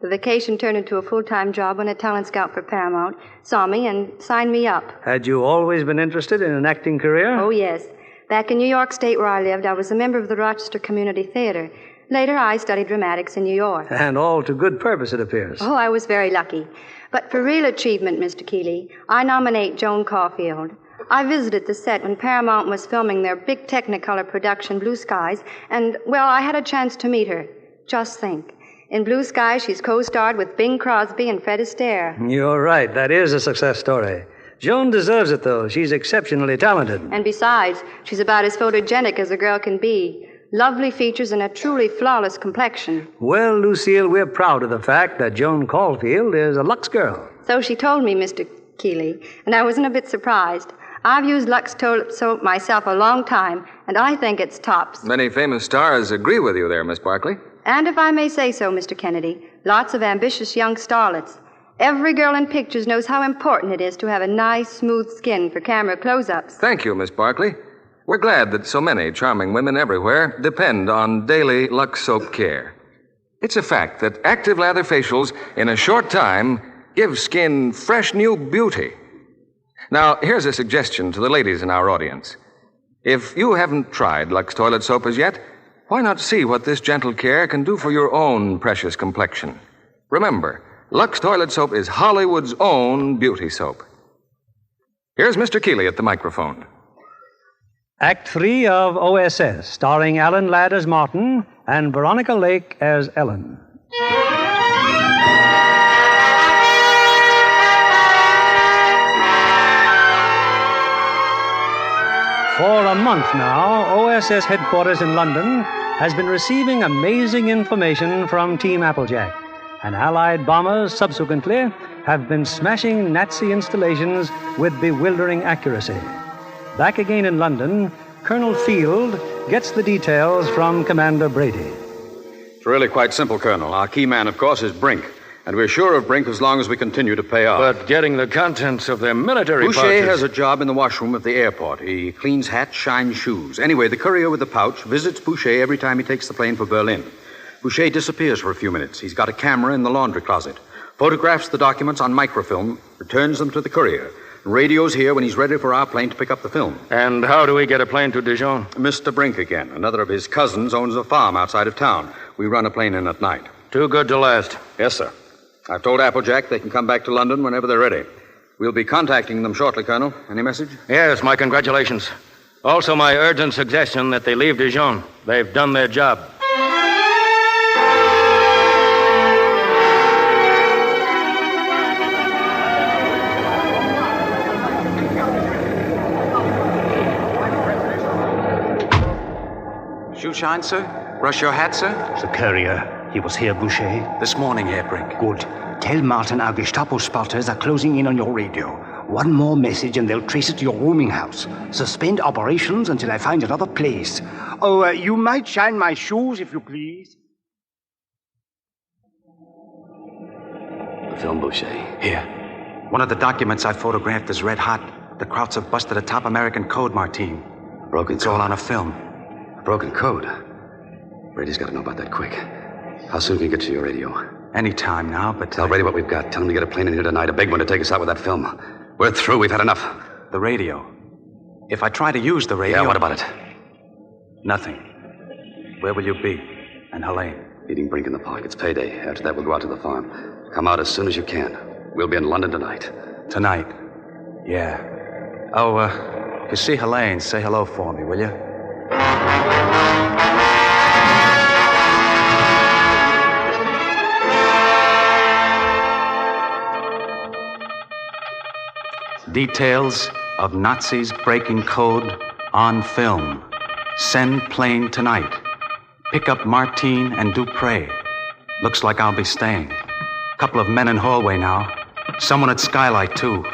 [SPEAKER 14] The vacation turned into a full-time job when a talent scout for Paramount saw me and signed me up.
[SPEAKER 3] Had you always been interested in an acting career?
[SPEAKER 14] Oh, yes. Back in New York State, where I lived, I was a member of the Rochester Community Theater. Later, I studied dramatics in New York.
[SPEAKER 3] And all to good purpose, it appears.
[SPEAKER 14] Oh, I was very lucky. But for real achievement, Mr. Keeley, I nominate Joan Caulfield. I visited the set when Paramount was filming their big Technicolor production, Blue Skies, and, well, I had a chance to meet her. Just think. In Blue Skies, she's co-starred with Bing Crosby and Fred Astaire.
[SPEAKER 3] You're right. That is a success story. Joan deserves it, though. She's exceptionally talented.
[SPEAKER 14] And besides, she's about as photogenic as a girl can be. Lovely features and a truly flawless complexion.
[SPEAKER 3] Well, Lucille, we're proud of the fact that Joan Caulfield is a Lux girl.
[SPEAKER 14] So she told me, Mr. Keeley, and I wasn't a bit surprised. I've used Lux toilet soap myself a long time, and I think it's tops.
[SPEAKER 2] Many famous stars agree with you there, Miss Barclay.
[SPEAKER 14] And if I may say so, Mr. Kennedy, lots of ambitious young starlets. Every girl in pictures knows how important it is to have a nice, smooth skin for camera close-ups.
[SPEAKER 2] Thank you, Miss Barclay. We're glad that so many charming women everywhere depend on daily Lux soap care. It's a fact that active lather facials in a short time give skin fresh new beauty. Now, here's a suggestion to the ladies in our audience. If you haven't tried Lux toilet soap as yet, why not see what this gentle care can do for your own precious complexion? Remember, Lux toilet soap is Hollywood's own beauty soap. Here's Mr. Keeley at the microphone.
[SPEAKER 3] Act 3 of O.S.S., starring Alan Ladd as Martin and Veronica Lake as Ellen. For a month now, O.S.S. headquarters in London has been receiving amazing information from Team Applejack, and Allied bombers subsequently have been smashing Nazi installations with bewildering accuracy. Back again in London, Colonel Field gets the details from Commander Brady.
[SPEAKER 5] It's really quite simple, Colonel. Our key man, of course, is Brink. And we're sure of Brink as long as we continue to pay off.
[SPEAKER 4] But getting the contents of their military
[SPEAKER 5] Boucher
[SPEAKER 4] pouches...
[SPEAKER 5] has a job in the washroom of the airport. He cleans hats, shines shoes. Anyway, the courier with the pouch visits Boucher every time he takes the plane for Berlin. Boucher disappears for a few minutes. He's got a camera in the laundry closet. Photographs the documents on microfilm, returns them to the courier. Radios here when he's ready for our plane to pick up the film.
[SPEAKER 4] And how do we get a plane to Dijon?
[SPEAKER 5] Mr. Brink again. Another of his cousins owns a farm outside of town. We run a plane in at night.
[SPEAKER 4] Too good to last.
[SPEAKER 5] Yes, sir. I've told Applejack they can come back to London whenever they're ready. We'll be contacting them shortly, Colonel. Any message?
[SPEAKER 4] Yes, my congratulations. Also, my urgent suggestion that they leave Dijon. They've done their job.
[SPEAKER 10] Shoe shine, sir? Brush your hat, sir?
[SPEAKER 17] The courier. He was here, Boucher.
[SPEAKER 10] This morning, Herr Brink.
[SPEAKER 17] Good. Tell Martin our Gestapo spotters are closing in on your radio. One more message and they'll trace it to your rooming house. Suspend operations until I find another place. Oh, you might shine my shoes, if you please.
[SPEAKER 9] The film, Boucher.
[SPEAKER 10] Here. One of the documents I photographed is red hot. The Krauts have busted a top American code, Martin.
[SPEAKER 9] Broken
[SPEAKER 10] It's
[SPEAKER 9] code.
[SPEAKER 10] all on a film.
[SPEAKER 9] A broken code. Brady's got to know about that quick. How soon can you get to your radio?
[SPEAKER 10] Any time now, but...
[SPEAKER 9] Tell Brady what we've got. Tell him to get a plane in here tonight, a big one to take us out with that film. We're through. We've had enough.
[SPEAKER 10] The radio. If I try to use the radio...
[SPEAKER 9] Yeah, what about it?
[SPEAKER 10] Nothing. Where will you be? And Helene?
[SPEAKER 9] Meeting Brink in the park. It's payday. After that, we'll go out to the farm. Come out as soon as you can. We'll be in London tonight.
[SPEAKER 10] Tonight? Yeah. Oh, if you see Helene, say hello for me, will you? Details of Nazis breaking code on film. Send plane tonight. Pick up Martin and Dupre. Looks like I'll be staying. Couple of men in hallway now. Someone at Skylight, too.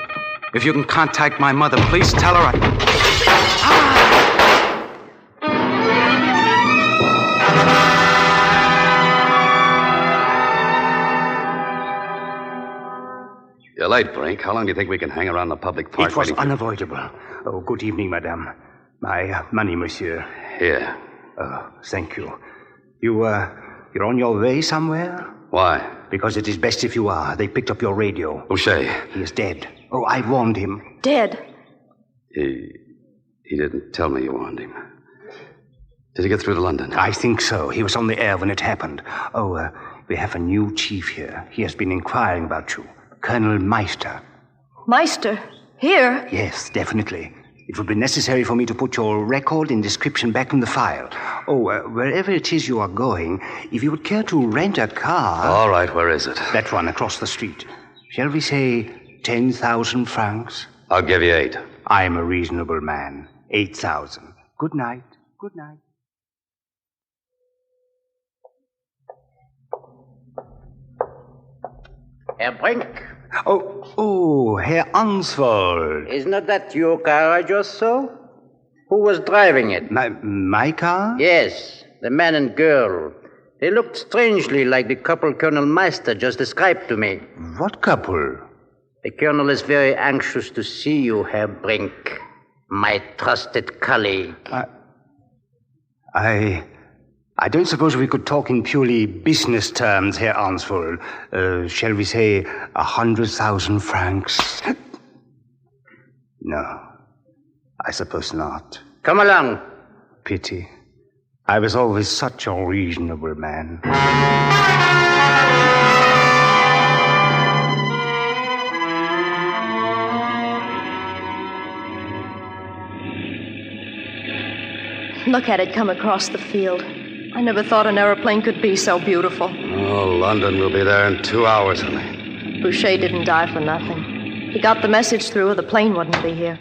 [SPEAKER 10] If you can contact my mother, please tell her
[SPEAKER 9] You're late, Brink. How long do you think we can hang around the public park?
[SPEAKER 17] It was unavoidable. Oh, good evening, madame. My money, monsieur.
[SPEAKER 9] Here.
[SPEAKER 17] Oh, thank you. You're on your way somewhere?
[SPEAKER 9] Why?
[SPEAKER 17] Because it is best if you are. They picked up your radio.
[SPEAKER 9] Boucher.
[SPEAKER 17] He is dead. Oh, I warned him.
[SPEAKER 6] Dead?
[SPEAKER 9] He didn't tell me you warned him. Did he get through to London?
[SPEAKER 17] I think so. He was on the air when it happened. Oh, we have a new chief here. He has been inquiring about you. Colonel Meister.
[SPEAKER 6] Meister? Here?
[SPEAKER 17] Yes, definitely. It would be necessary for me to put your record and description back in the file. Oh, wherever it is you are going, if you would care to rent a car...
[SPEAKER 9] All right, where is it?
[SPEAKER 17] That one across the street. Shall we say 10,000 francs?
[SPEAKER 9] I'll give you 8.
[SPEAKER 17] I am a reasonable man. 8,000. Good night. Good night.
[SPEAKER 12] Herr Brink.
[SPEAKER 17] Oh, Herr Answald.
[SPEAKER 12] Is not that your car I just saw? Who was driving it?
[SPEAKER 17] My car?
[SPEAKER 12] Yes, the man and girl. They looked strangely like the couple Colonel Meister just described to me.
[SPEAKER 17] What couple?
[SPEAKER 12] The colonel is very anxious to see you, Herr Brink. My trusted colleague.
[SPEAKER 17] I don't suppose we could talk in purely business terms, Herr Answald. Shall we say 100,000 francs? No, I suppose not.
[SPEAKER 12] Come along.
[SPEAKER 17] Pity. I was always such a reasonable man.
[SPEAKER 6] Look at it come across the field. I never thought an aeroplane could be so beautiful.
[SPEAKER 9] Oh, London will be there in 2 hours, Helene.
[SPEAKER 6] Boucher didn't die for nothing. He got the message through or the plane wouldn't be here.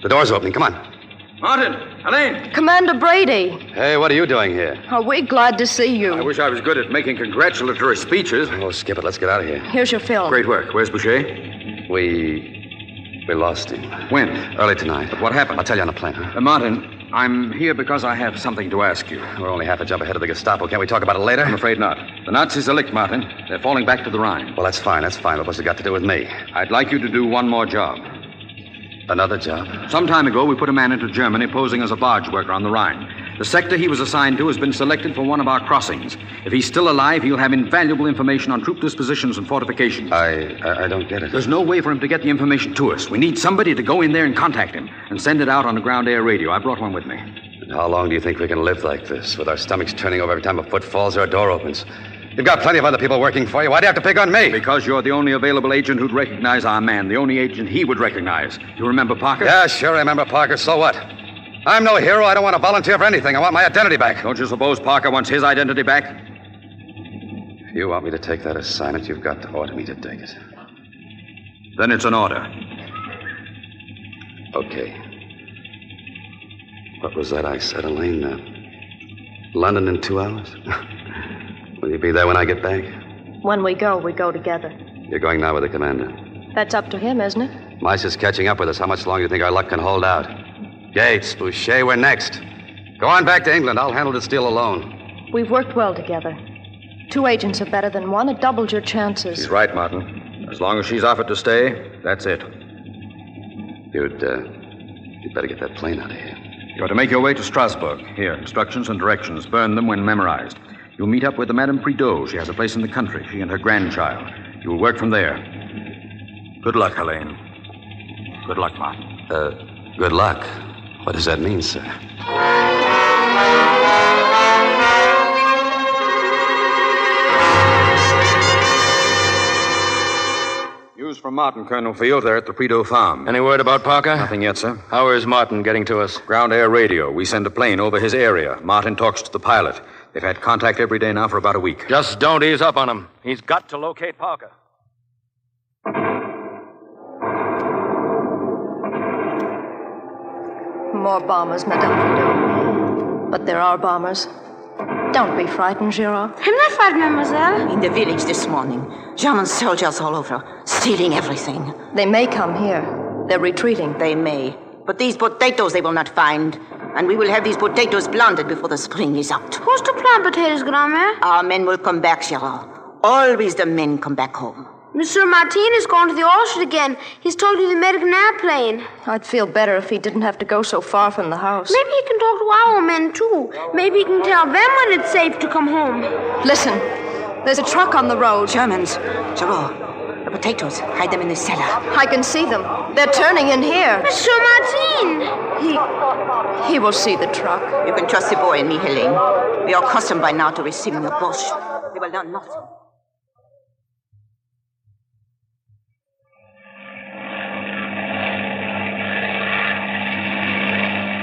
[SPEAKER 9] The door's opening. Come on.
[SPEAKER 4] Martin, Helene.
[SPEAKER 6] Commander Brady.
[SPEAKER 9] Hey, what are you doing here?
[SPEAKER 6] Are we glad to see you?
[SPEAKER 5] I wish I was good at making congratulatory speeches.
[SPEAKER 9] Oh, skip it. Let's get out of here.
[SPEAKER 6] Here's your film.
[SPEAKER 5] Great work. Where's Boucher?
[SPEAKER 9] We lost him.
[SPEAKER 5] When?
[SPEAKER 9] Early tonight.
[SPEAKER 5] But what happened?
[SPEAKER 9] I'll tell you on the plane, huh?
[SPEAKER 5] Martin, I'm here because I have something to ask you.
[SPEAKER 9] We're only half a jump ahead of the Gestapo. Can't we talk about it later?
[SPEAKER 5] I'm afraid not. The Nazis are licked, Martin. They're falling back to the Rhine.
[SPEAKER 9] Well, that's fine. But what's it got to do with me?
[SPEAKER 5] I'd like you to do one more job.
[SPEAKER 9] Another job?
[SPEAKER 5] Some time ago, we put a man into Germany posing as a barge worker on the Rhine. The sector he was assigned to has been selected for one of our crossings. If he's still alive, he'll have invaluable information on troop dispositions and fortifications.
[SPEAKER 9] I don't get it.
[SPEAKER 5] There's no way for him to get the information to us. We need somebody to go in there and contact him and send it out on a ground-air radio. I brought one with me.
[SPEAKER 9] And how long do you think we can live like this, with our stomachs turning over every time a foot falls or a door opens? You've got plenty of other people working for you. Why do you have to pick on me?
[SPEAKER 5] Because you're the only available agent who'd recognize our man, the only agent he would recognize. You remember Parker?
[SPEAKER 9] Yeah, sure, I remember Parker. So what? I'm no hero. I don't want to volunteer for anything. I want my identity back.
[SPEAKER 5] Don't you suppose Parker wants his identity back?
[SPEAKER 9] If you want me to take that assignment, you've got to order me to take it.
[SPEAKER 5] Then it's an order.
[SPEAKER 9] Okay. What was that I said, Elaine? London in 2 hours? Will you be there when I get back?
[SPEAKER 6] When we go together.
[SPEAKER 9] You're going now with the commander.
[SPEAKER 6] That's up to him, isn't it?
[SPEAKER 9] Mice is catching up with us. How much longer do you think our luck can hold out? Gates, Boucher, we're next. Go on back to England. I'll handle this deal alone.
[SPEAKER 6] We've worked well together. 2 agents are better than one. It doubled your chances.
[SPEAKER 5] She's right, Martin. As long as she's offered to stay, that's it.
[SPEAKER 9] You'd better get that plane out of here.
[SPEAKER 5] You're to make your way to Strasbourg. Here, instructions and directions. Burn them when memorized. You'll meet up with the Madame Prideaux. She has a place in the country, she and her grandchild. You'll work from there. Good luck, Helene. Good luck, Martin.
[SPEAKER 9] Good luck. What does that mean, sir?
[SPEAKER 5] News from Martin, Colonel Field. They're at the Prideaux farm.
[SPEAKER 4] Any word about Parker?
[SPEAKER 5] Nothing yet, sir.
[SPEAKER 4] How is Martin getting to us?
[SPEAKER 5] Ground air radio. We send a plane over his area. Martin talks to the pilot. They've had contact every day now for about a week.
[SPEAKER 4] Just don't ease up on him. He's got to locate Parker.
[SPEAKER 6] More bombers, Madame Prideaux. But there are bombers. Don't be frightened, Giraud.
[SPEAKER 18] I'm not frightened, mademoiselle.
[SPEAKER 19] In the village this morning, German soldiers all over, stealing everything.
[SPEAKER 6] They may come here. They're retreating.
[SPEAKER 19] They may. But these potatoes they will not find. And we will have these potatoes planted before the spring is out.
[SPEAKER 18] Who's to plant potatoes, Grand-mère?
[SPEAKER 19] Our men will come back, Giraud. Always the men come back home.
[SPEAKER 18] Monsieur Martin is going to the orchard again. He's talking to the American airplane.
[SPEAKER 6] I'd feel better if he didn't have to go so far from the house.
[SPEAKER 18] Maybe he can talk to our men, too. Maybe he can tell them when it's safe to come home.
[SPEAKER 6] Listen, there's a truck on the road.
[SPEAKER 19] Germans. Giraud, the potatoes. Hide them in the cellar.
[SPEAKER 6] I can see them. They're turning in here.
[SPEAKER 18] Monsieur Martin!
[SPEAKER 6] He will see the truck.
[SPEAKER 19] You can trust the boy and me, Helene. We are accustomed by now to receiving the Boche. They will learn nothing.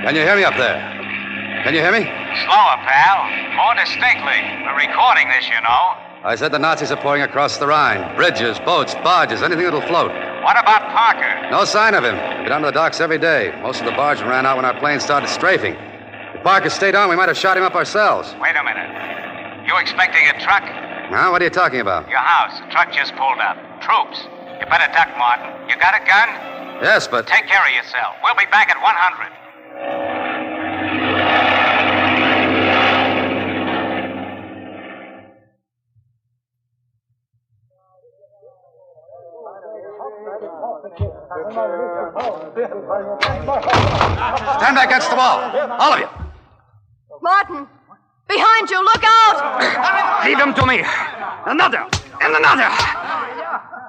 [SPEAKER 9] Can you hear me up there? Can you hear me?
[SPEAKER 13] Slower, pal. More distinctly. We're recording this, you know.
[SPEAKER 9] I said the Nazis are pouring across the Rhine. Bridges, boats, barges, anything that'll float.
[SPEAKER 13] What about Parker?
[SPEAKER 9] No sign of him. We've been down to the docks every day. Most of the barge ran out when our plane started strafing. If Parker stayed on, we might have shot him up ourselves.
[SPEAKER 13] Wait a minute. You expecting a truck?
[SPEAKER 9] Huh? What are you talking about?
[SPEAKER 13] Your house. A truck just pulled up. Troops. You better duck, Martin. You got a gun?
[SPEAKER 9] Yes, but...
[SPEAKER 13] Take care of yourself. We'll be back at 100.
[SPEAKER 9] Stand back against the wall. All of you.
[SPEAKER 6] Martin! Behind you! Look out!
[SPEAKER 8] Leave them to me. Another! And another!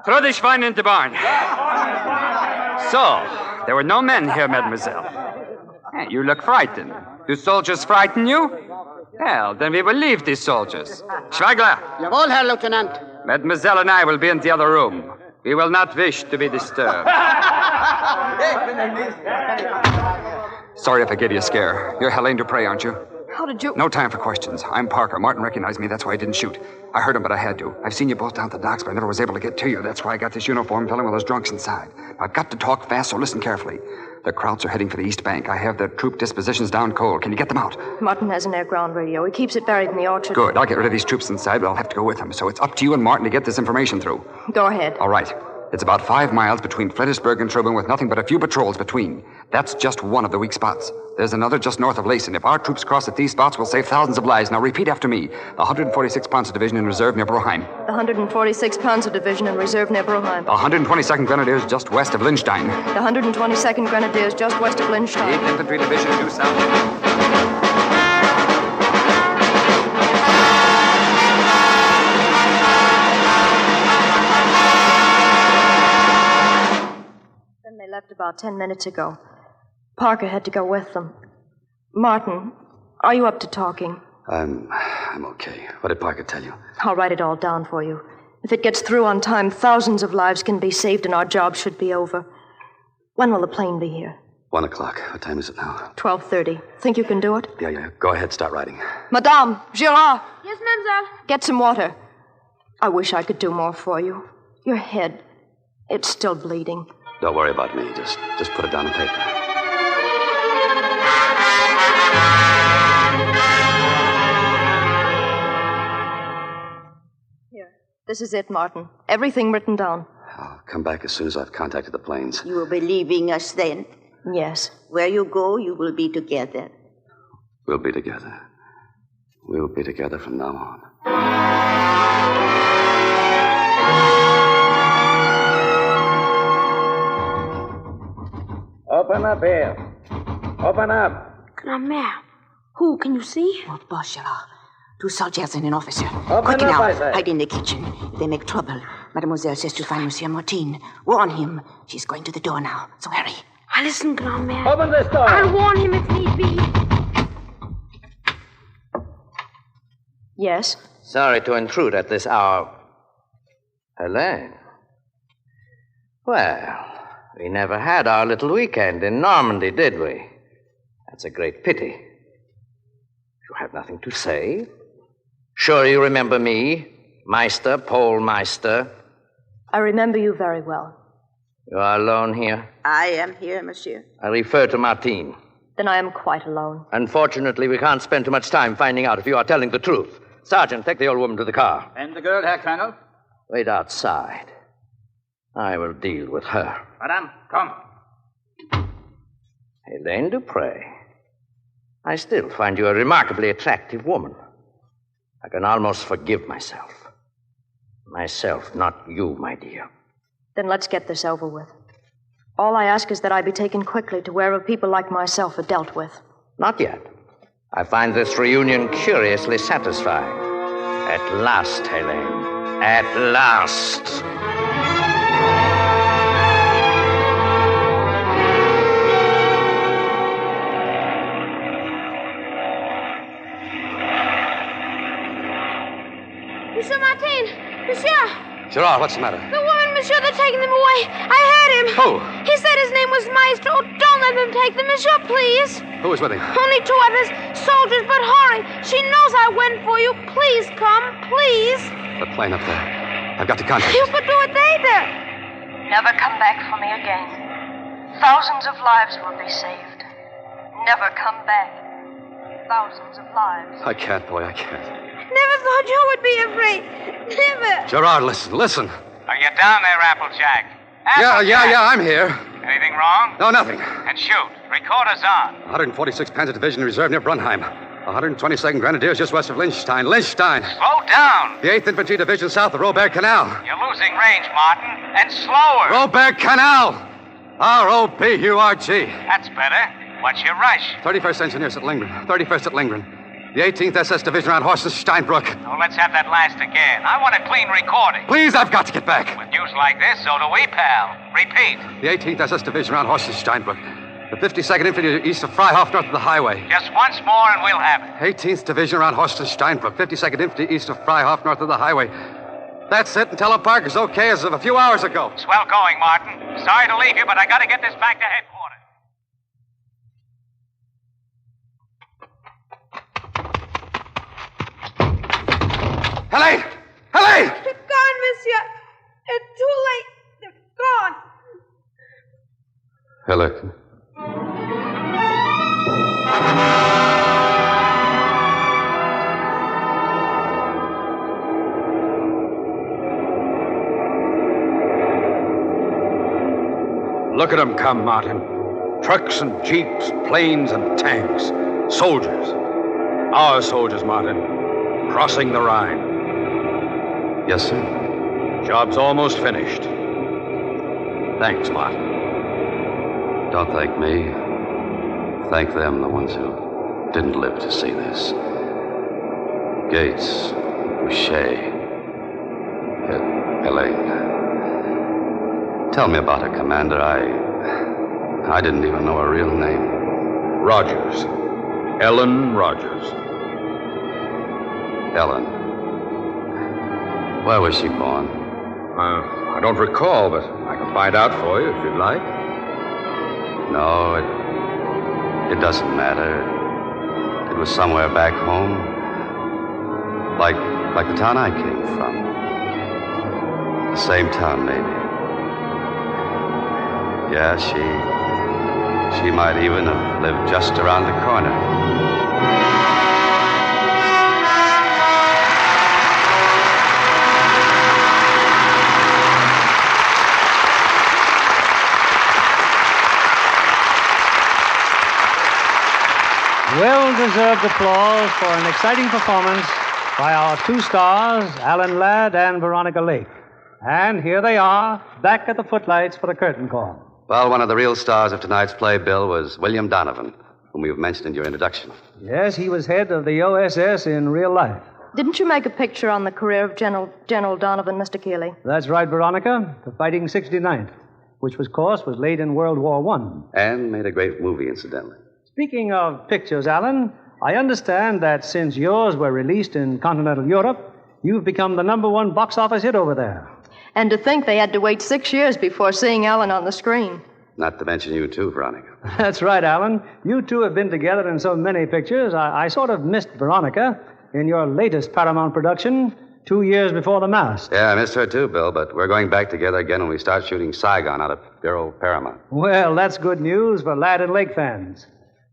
[SPEAKER 8] Throw the Schwein into the barn. So, there were no men here, mademoiselle. Hey, you look frightened. Do soldiers frighten you? Well, then we will leave these soldiers. Schweigler!
[SPEAKER 16] Jawohl, Herr Lieutenant.
[SPEAKER 8] Mademoiselle and I will be in the other room. We will not wish to be disturbed.
[SPEAKER 11] Sorry if I gave you a scare. You're Helene Dupre, aren't you?
[SPEAKER 6] How did you...
[SPEAKER 11] No time for questions. I'm Parker. Martin recognized me. That's why I didn't shoot. I heard him, but I had to. I've seen you both down at the docks, but I never was able to get to you. That's why I got this uniform filling with those drunks inside. I've got to talk fast, so listen carefully. The Krauts are heading for the East Bank. I have their troop dispositions down cold. Can you get them out?
[SPEAKER 6] Martin has an air-ground radio. He keeps it buried in the orchard.
[SPEAKER 11] Good. I'll get rid of these troops inside, but I'll have to go with them. So it's up to you and Martin to get this information through.
[SPEAKER 6] Go ahead.
[SPEAKER 11] All right. It's about 5 miles between Fredericksburg and Truda with nothing but a few patrols between. That's just one of the weak spots. There's another just north of Lacen. If our troops cross at these spots, we'll save thousands of lives. Now repeat after me. The 146th Panzer Division in reserve near Broheim.
[SPEAKER 6] The 146th Panzer Division in reserve near Broheim.
[SPEAKER 11] The 122nd Grenadiers just west of Linstein.
[SPEAKER 6] The 122nd Grenadiers just west of Linstein.
[SPEAKER 11] 8th Infantry Division due south.
[SPEAKER 6] They left about 10 minutes ago. Parker had to go with them. Martin, are you up to talking?
[SPEAKER 9] I'm okay. What did Parker tell you?
[SPEAKER 6] I'll write it all down for you. If it gets through on time, thousands of lives can be saved and our job should be over. When will the plane be here?
[SPEAKER 9] 1 o'clock. What time is it now?
[SPEAKER 6] 12:30. Think you can do it?
[SPEAKER 9] Yeah. Go ahead. Start writing.
[SPEAKER 6] Madame, Girard.
[SPEAKER 18] Yes, mademoiselle.
[SPEAKER 6] Get some water. I wish I could do more for you. Your head, it's still bleeding.
[SPEAKER 9] Don't worry about me. Just put it down on paper.
[SPEAKER 6] Here. This is it, Martin. Everything written down.
[SPEAKER 9] I'll come back as soon as I've contacted the planes.
[SPEAKER 19] You will be leaving us then?
[SPEAKER 6] Yes.
[SPEAKER 19] Where you go, you will be together.
[SPEAKER 9] We'll be together. We'll be together from now on.
[SPEAKER 12] Open up here. Open up.
[SPEAKER 18] Grand-mère. Who? Can you see?
[SPEAKER 19] Oh, Bachelor. 2 soldiers and an officer.
[SPEAKER 12] Open
[SPEAKER 19] Quick
[SPEAKER 12] up,
[SPEAKER 19] now.
[SPEAKER 12] I say.
[SPEAKER 19] Hide in the kitchen. If they make trouble, Mademoiselle says to find Monsieur Martin. Warn him. She's going to the door now. So hurry.
[SPEAKER 18] I listen, Grand-mère.
[SPEAKER 12] Open this door.
[SPEAKER 18] I'll warn him if need be.
[SPEAKER 6] Yes?
[SPEAKER 12] Sorry to intrude at this hour. Helene. Well, we never had our little weekend in Normandy, did we? That's a great pity. You have nothing to say? Sure you remember me, Meister, Paul Meister?
[SPEAKER 6] I remember you very well.
[SPEAKER 12] You are alone here?
[SPEAKER 19] I am here, monsieur.
[SPEAKER 12] I refer to Martin.
[SPEAKER 6] Then I am quite alone.
[SPEAKER 12] Unfortunately, we can't spend too much time finding out if you are telling the truth. Sergeant, take the old woman to the car.
[SPEAKER 20] And the girl, Herr Colonel?
[SPEAKER 12] Wait outside. I will deal with her.
[SPEAKER 20] Madame, come.
[SPEAKER 12] Helene Dupre. I still find you a remarkably attractive woman. I can almost forgive myself. Myself, not you, my dear.
[SPEAKER 6] Then let's get this over with. All I ask is that I be taken quickly to wherever people like myself are dealt with.
[SPEAKER 12] Not yet. I find this reunion curiously satisfying. At last, Helene. At last.
[SPEAKER 18] Monsieur Martin! Monsieur!
[SPEAKER 9] Gerard, what's the matter?
[SPEAKER 18] The woman, monsieur, they're taking them away. I heard him.
[SPEAKER 9] Who?
[SPEAKER 18] He said his name was Meister. Oh, don't let them take them, monsieur, please.
[SPEAKER 9] Who was with him?
[SPEAKER 18] Only 2 others. Soldiers, but hurry. She knows I went for you. Please come, please.
[SPEAKER 9] The plane up there. I've got to contact
[SPEAKER 18] You could do it later.
[SPEAKER 6] Never come back for me again. Thousands of lives will be saved. Never come back. Thousands of lives.
[SPEAKER 9] I can't, boy, I can't.
[SPEAKER 18] Never thought you would be afraid. Never.
[SPEAKER 9] Gerard, listen.
[SPEAKER 13] Are you down there, Applejack?
[SPEAKER 9] Yeah, I'm here.
[SPEAKER 13] Anything wrong?
[SPEAKER 9] No, nothing.
[SPEAKER 13] And shoot. Recorder's on.
[SPEAKER 9] 146th Panzer Division in reserve near Brunheim. 122nd Grenadiers just west of Linstein.
[SPEAKER 13] Slow down.
[SPEAKER 9] The 8th Infantry Division south of Robert Canal.
[SPEAKER 13] You're losing range, Martin. And slower.
[SPEAKER 9] Robert Canal! R-O-B-U-R-G.
[SPEAKER 13] That's better. What's your rush?
[SPEAKER 9] 31st Engineers at Lindgren. 31st at Lindgren. The 18th SS Division around Horst and Steinbruck.
[SPEAKER 13] Oh, let's have that last again. I want a clean recording.
[SPEAKER 9] Please, I've got to get back.
[SPEAKER 13] With news like this, so do we, pal. Repeat.
[SPEAKER 9] The 18th SS Division around Horst and Steinbruck. The 52nd Infantry east of Freihof, north of the highway.
[SPEAKER 13] Just once more and we'll have it.
[SPEAKER 9] 18th Division around Horst and Steinbruck. 52nd Infantry east of Freihof, north of the highway. That's it, and tell him Parker's okay as of a few hours ago.
[SPEAKER 13] Swell going, Martin. Sorry to leave you, but I gotta get this back to headquarters.
[SPEAKER 5] Helene! Helene!
[SPEAKER 18] They're gone, monsieur. It's too late. They're gone.
[SPEAKER 9] Helene.
[SPEAKER 5] Look at them come, Martin. Trucks and jeeps, planes and tanks. Soldiers. Our soldiers, Martin. Crossing the Rhine.
[SPEAKER 9] Yes, sir.
[SPEAKER 5] Job's almost finished. Thanks, Martin.
[SPEAKER 9] Don't thank me. Thank them, the ones who didn't live to see this. Gates, Boucher, Helene. Tell me about her, Commander. I didn't even know her real name.
[SPEAKER 5] Rogers. Ellen Rogers.
[SPEAKER 9] Ellen. Where was she born?
[SPEAKER 5] I don't recall, but I can find out for you if you'd like.
[SPEAKER 9] No, it doesn't matter. It was somewhere back home. Like the town I came from. The same town, maybe. Yeah, she might even have lived just around the corner.
[SPEAKER 3] Well-deserved applause for an exciting performance by our two stars, Alan Ladd and Veronica Lake. And here they are, back at the footlights for the curtain call.
[SPEAKER 9] Well, one of the real stars of tonight's play, Bill, was William Donovan, whom you've mentioned in your introduction.
[SPEAKER 3] Yes, he was head of the O.S.S. in real life.
[SPEAKER 6] Didn't you make a picture on the career of General Donovan, Mr. Keeley?
[SPEAKER 3] That's right, Veronica. The Fighting 69th, which, of course, was late in World War I.
[SPEAKER 9] And made a great movie, incidentally.
[SPEAKER 3] Speaking of pictures, Alan, I understand that since yours were released in continental Europe, you've become the #1 box office hit over there.
[SPEAKER 6] And to think they had to wait 6 years before seeing Ellen on the screen.
[SPEAKER 9] Not to mention you, too, Veronica.
[SPEAKER 3] That's right, Alan. You two have been together in so many pictures. I sort of missed Veronica in your latest Paramount production, 2 years before The Mask.
[SPEAKER 9] Yeah, I missed her, too, Bill, but we're going back together again when we start shooting Saigon out of dear old Paramount.
[SPEAKER 3] Well, that's good news for Ladd and Lake fans.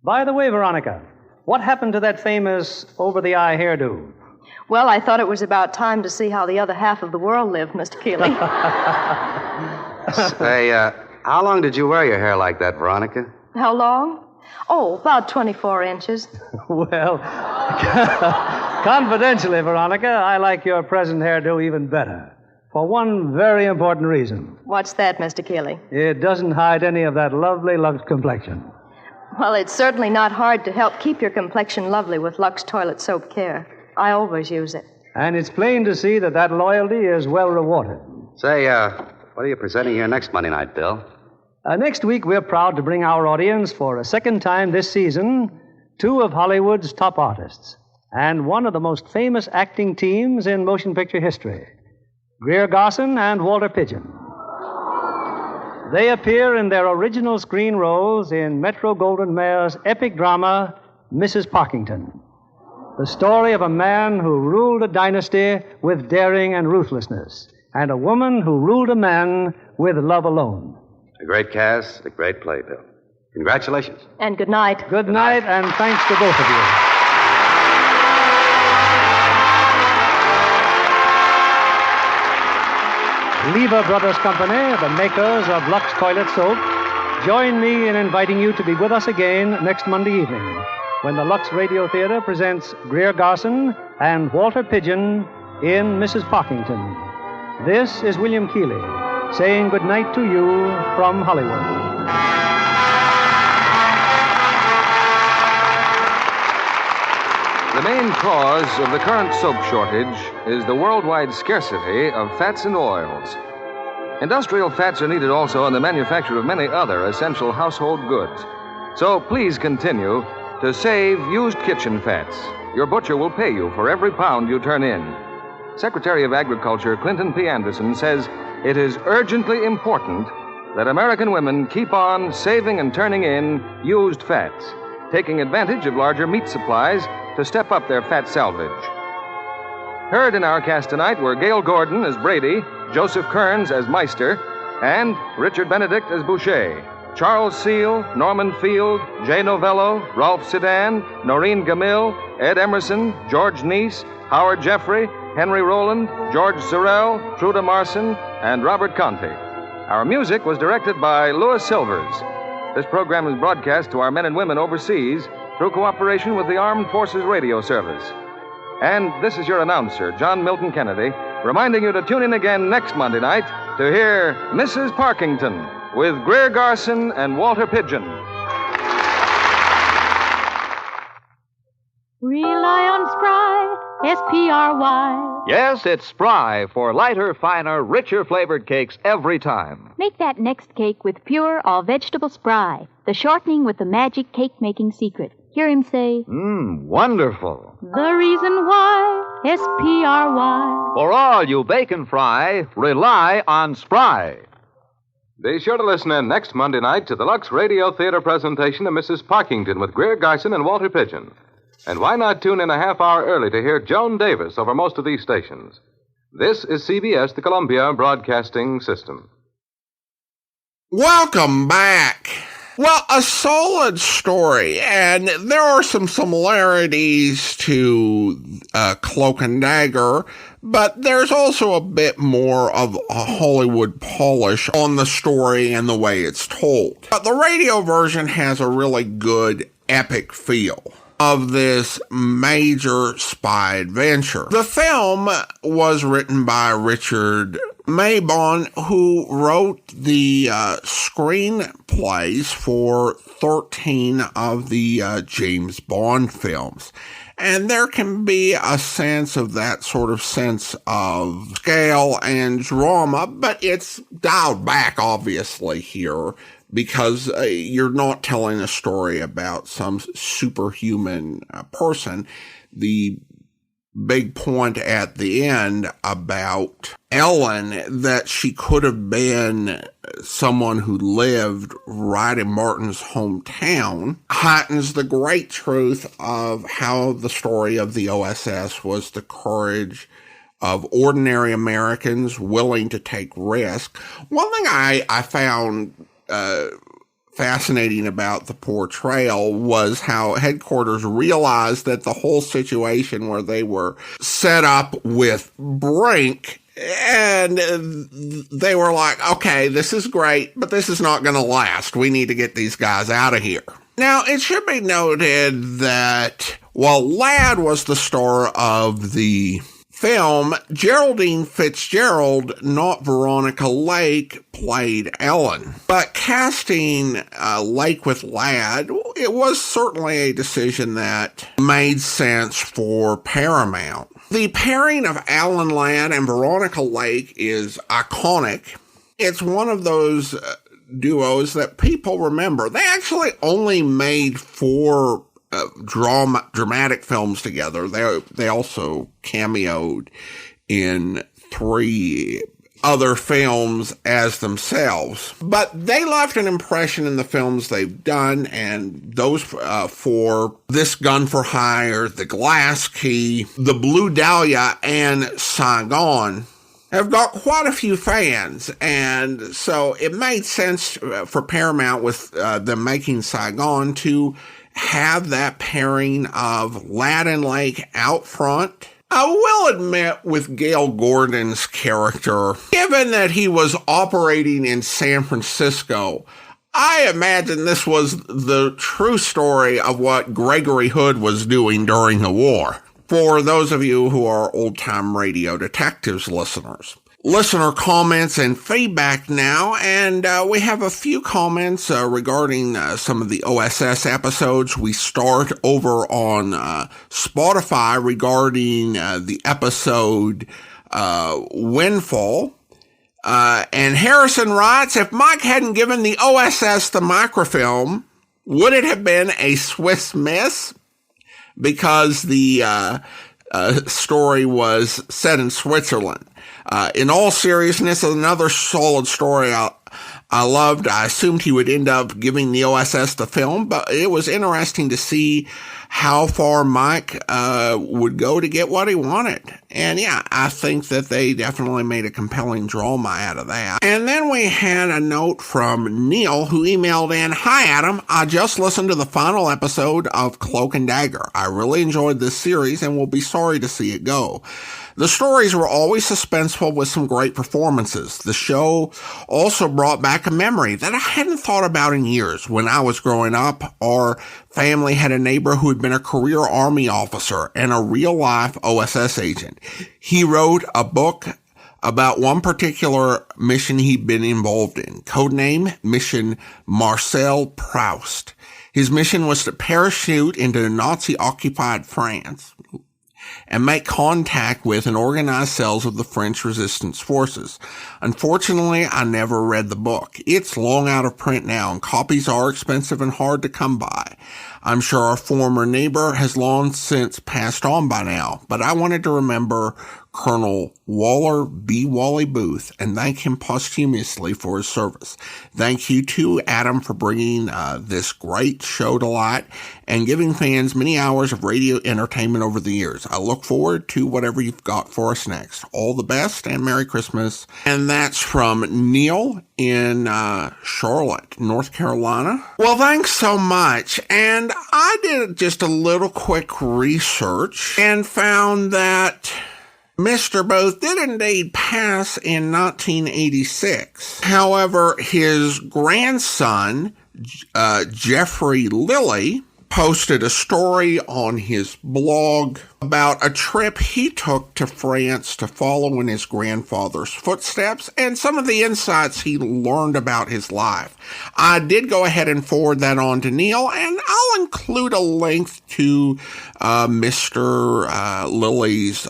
[SPEAKER 3] By the way, Veronica, what happened to that famous over-the-eye hairdo?
[SPEAKER 6] Well, I thought it was about time to see how the other half of the world lived, Mr. Keeley.
[SPEAKER 9] Say, how long did you wear your hair like that, Veronica?
[SPEAKER 6] How long? Oh, about 24 inches.
[SPEAKER 3] Well, confidentially, Veronica, I like your present hairdo even better. For one very important reason.
[SPEAKER 6] What's that, Mr. Keeley?
[SPEAKER 3] It doesn't hide any of that lovely Lux complexion.
[SPEAKER 6] Well, it's certainly not hard to help keep your complexion lovely with Lux Toilet Soap Care. I always use it.
[SPEAKER 3] And it's plain to see that loyalty is well rewarded.
[SPEAKER 9] Say, what are you presenting here next Monday night, Bill?
[SPEAKER 3] Next week, we're proud to bring our audience for a second time this season 2 of Hollywood's top artists and one of the most famous acting teams in motion picture history, Greer Garson and Walter Pidgeon. They appear in their original screen roles in Metro-Goldwyn-Mayer's epic drama, Mrs. Parkington, the story of a man who ruled a dynasty with daring and ruthlessness, and a woman who ruled a man with love alone.
[SPEAKER 9] A great cast, a great play, Bill. Congratulations.
[SPEAKER 6] And good night.
[SPEAKER 3] Good night, and thanks to both of you. Lever Brothers Company, the makers of Lux Toilet Soap, join me in inviting you to be with us again next Monday evening when the Lux Radio Theater presents Greer Garson and Walter Pidgeon in Mrs. Parkington. This is William Keeley saying good night to you from Hollywood.
[SPEAKER 2] The main cause of the current soap shortage is the worldwide scarcity of fats and oils. Industrial fats are needed also in the manufacture of many other essential household goods. So please continue to save used kitchen fats. Your butcher will pay you for every pound you turn in. Secretary of Agriculture Clinton P. Anderson says it is urgently important that American women keep on saving and turning in used fats, taking advantage of larger meat supplies to step up their fat salvage. Heard in our cast tonight were Gale Gordon as Brady, Joseph Kearns as Meister, and Richard Benedict as Boucher. Charles Seel, Norman Field, J. Novello, Rolfe Sedan, Noreen Gammill, Ed Emerson, George Neise, Howard Jeffrey, Henry Roland, George Sorel, Truda Marson, and Robert Conte. Our music was directed by Louis Silvers. This program is broadcast to our men and women overseas through cooperation with the Armed Forces Radio Service. And this is your announcer, John Milton Kennedy, reminding you to tune in again next Monday night to hear Mrs. Parkington with Greer Garson and Walter Pidgeon.
[SPEAKER 21] Rely on Spry, S-P-R-Y.
[SPEAKER 22] Yes, it's Spry for lighter, finer, richer flavored cakes every time.
[SPEAKER 21] Make that next cake with pure all-vegetable Spry, the shortening with the magic cake-making secret. Hear him say,
[SPEAKER 22] Wonderful.
[SPEAKER 21] the reason why, S-P-R-Y.
[SPEAKER 22] For all you bacon fry, rely on Spry.
[SPEAKER 2] Be sure to listen in next Monday night to the Lux Radio Theater presentation of Mrs. Parkington with Greer Garson and Walter Pidgeon. And why not tune in a half hour early to hear Joan Davis over most of these stations? This is CBS, the Columbia Broadcasting System.
[SPEAKER 1] Welcome back. Well, a solid story, and there are some similarities to Cloak and Dagger, but there's also a bit more of a Hollywood polish on the story and the way it's told. But the radio version has a really good epic feel of this major spy adventure. The film was written by Richard Mabon, who wrote the screenplays for 13 of the James Bond films. And there can be a sense of that sort of sense of scale and drama, but it's dialed back, obviously, here, because you're not telling a story about some superhuman person. The big point at the end about Ellen, that she could have been someone who lived right in Martin's hometown, heightens the great truth of how the story of the O.S.S. was the courage of ordinary Americans willing to take risk. One thing I found fascinating about the portrayal was how headquarters realized that the whole situation where they were set up with Brink, and they were like, okay, this is great, but this is not going to last. We need to get these guys out of here. Now, it should be noted that while Ladd was the star of the film, Geraldine Fitzgerald, not Veronica Lake, played Ellen. But casting Lake with Ladd, it was certainly a decision that made sense for Paramount. The pairing of Alan Ladd and Veronica Lake is iconic. It's one of those duos that people remember. They actually only made 4 dramatic films together. They also cameoed in 3 other films as themselves. But they left an impression in the films they've done, and those 4, This Gun for Hire, The Glass Key, The Blue Dahlia, and Saigon, have got quite a few fans, and so it made sense for Paramount with them making Saigon to have that pairing of Ladd and Lake out front. I will admit, with Gale Gordon's character, given that he was operating in San Francisco, I imagine this was the true story of what Gregory Hood was doing during the war. For those of you who are old-time Radio Detectives listeners. Listener comments and feedback now, and we have a few comments regarding some of the O.S.S. episodes. We start over on Spotify regarding the episode Windfall. And Harrison writes, if Mike hadn't given the O.S.S. the microfilm, would it have been a Swiss miss? Because the story was set in Switzerland. In all seriousness, another solid story. I assumed he would end up giving the O.S.S. the film, but it was interesting to see how far Mike would go to get what he wanted. And yeah, I think that they definitely made a compelling drama out of that. And then we had a note from Neil, who emailed in, "Hi Adam, I just listened to the final episode of Cloak and Dagger. I really enjoyed this series and will be sorry to see it go. The stories were always suspenseful with some great performances. The show also brought back a memory that I hadn't thought about in years. When I was growing up, our family had a neighbor who had been a career Army officer and a real-life O.S.S. agent. He wrote a book about one particular mission he'd been involved in, codename Mission Marcel Proust. His mission was to parachute into Nazi-occupied France and make contact with and organized cells of the French resistance forces. Unfortunately, I never read the book. It's long out of print now, and copies are expensive and hard to come by. I'm sure our former neighbor has long since passed on by now, but I wanted to remember Colonel Waller B. Wally Booth and thank him posthumously for his service. Thank you to Adam for bringing this great show to light and giving fans many hours of radio entertainment over the years. I look forward to whatever you've got for us next. All the best and Merry Christmas." And that's from Neil in Charlotte, North Carolina. Well, thanks so much. And I did just a little quick research and found that Mr. Booth did indeed pass in 1986. However, his grandson, Jeffrey Lilly, posted a story on his blog about a trip he took to France to follow in his grandfather's footsteps and some of the insights he learned about his life. I did go ahead and forward that on to Neil, and I'll include a link to Mr. Lilly's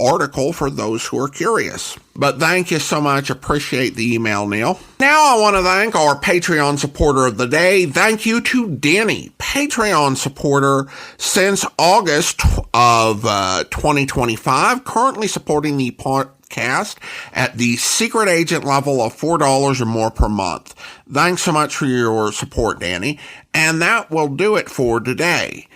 [SPEAKER 1] article for those who are curious. But thank you so much. Appreciate the email, Neil. Now I want to thank our Patreon supporter of the day. Thank you to Danny, Patreon supporter since August of 2025, currently supporting the podcast at the secret agent level of $4 or more per month. Thanks so much for your support, Danny. And that will do it for today.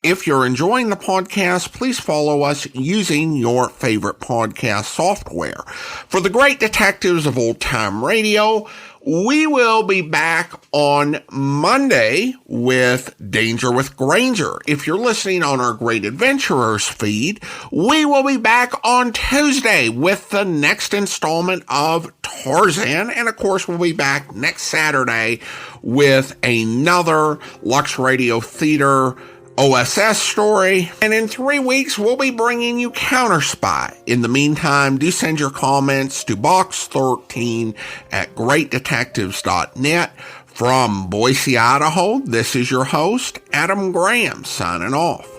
[SPEAKER 1] If you're enjoying the podcast, please follow us using your favorite podcast software. For the great detectives of old-time radio, we will be back on Monday with Danger with Granger. If you're listening on our Great Adventurers feed, we will be back on Tuesday with the next installment of Tarzan. And of course, we'll be back next Saturday with another Lux Radio Theater O.S.S. story, and in 3 weeks, we'll be bringing you Counter Spy. In the meantime, do send your comments to box13@greatdetectives.net. From Boise, Idaho, this is your host, Adam Graham, signing off.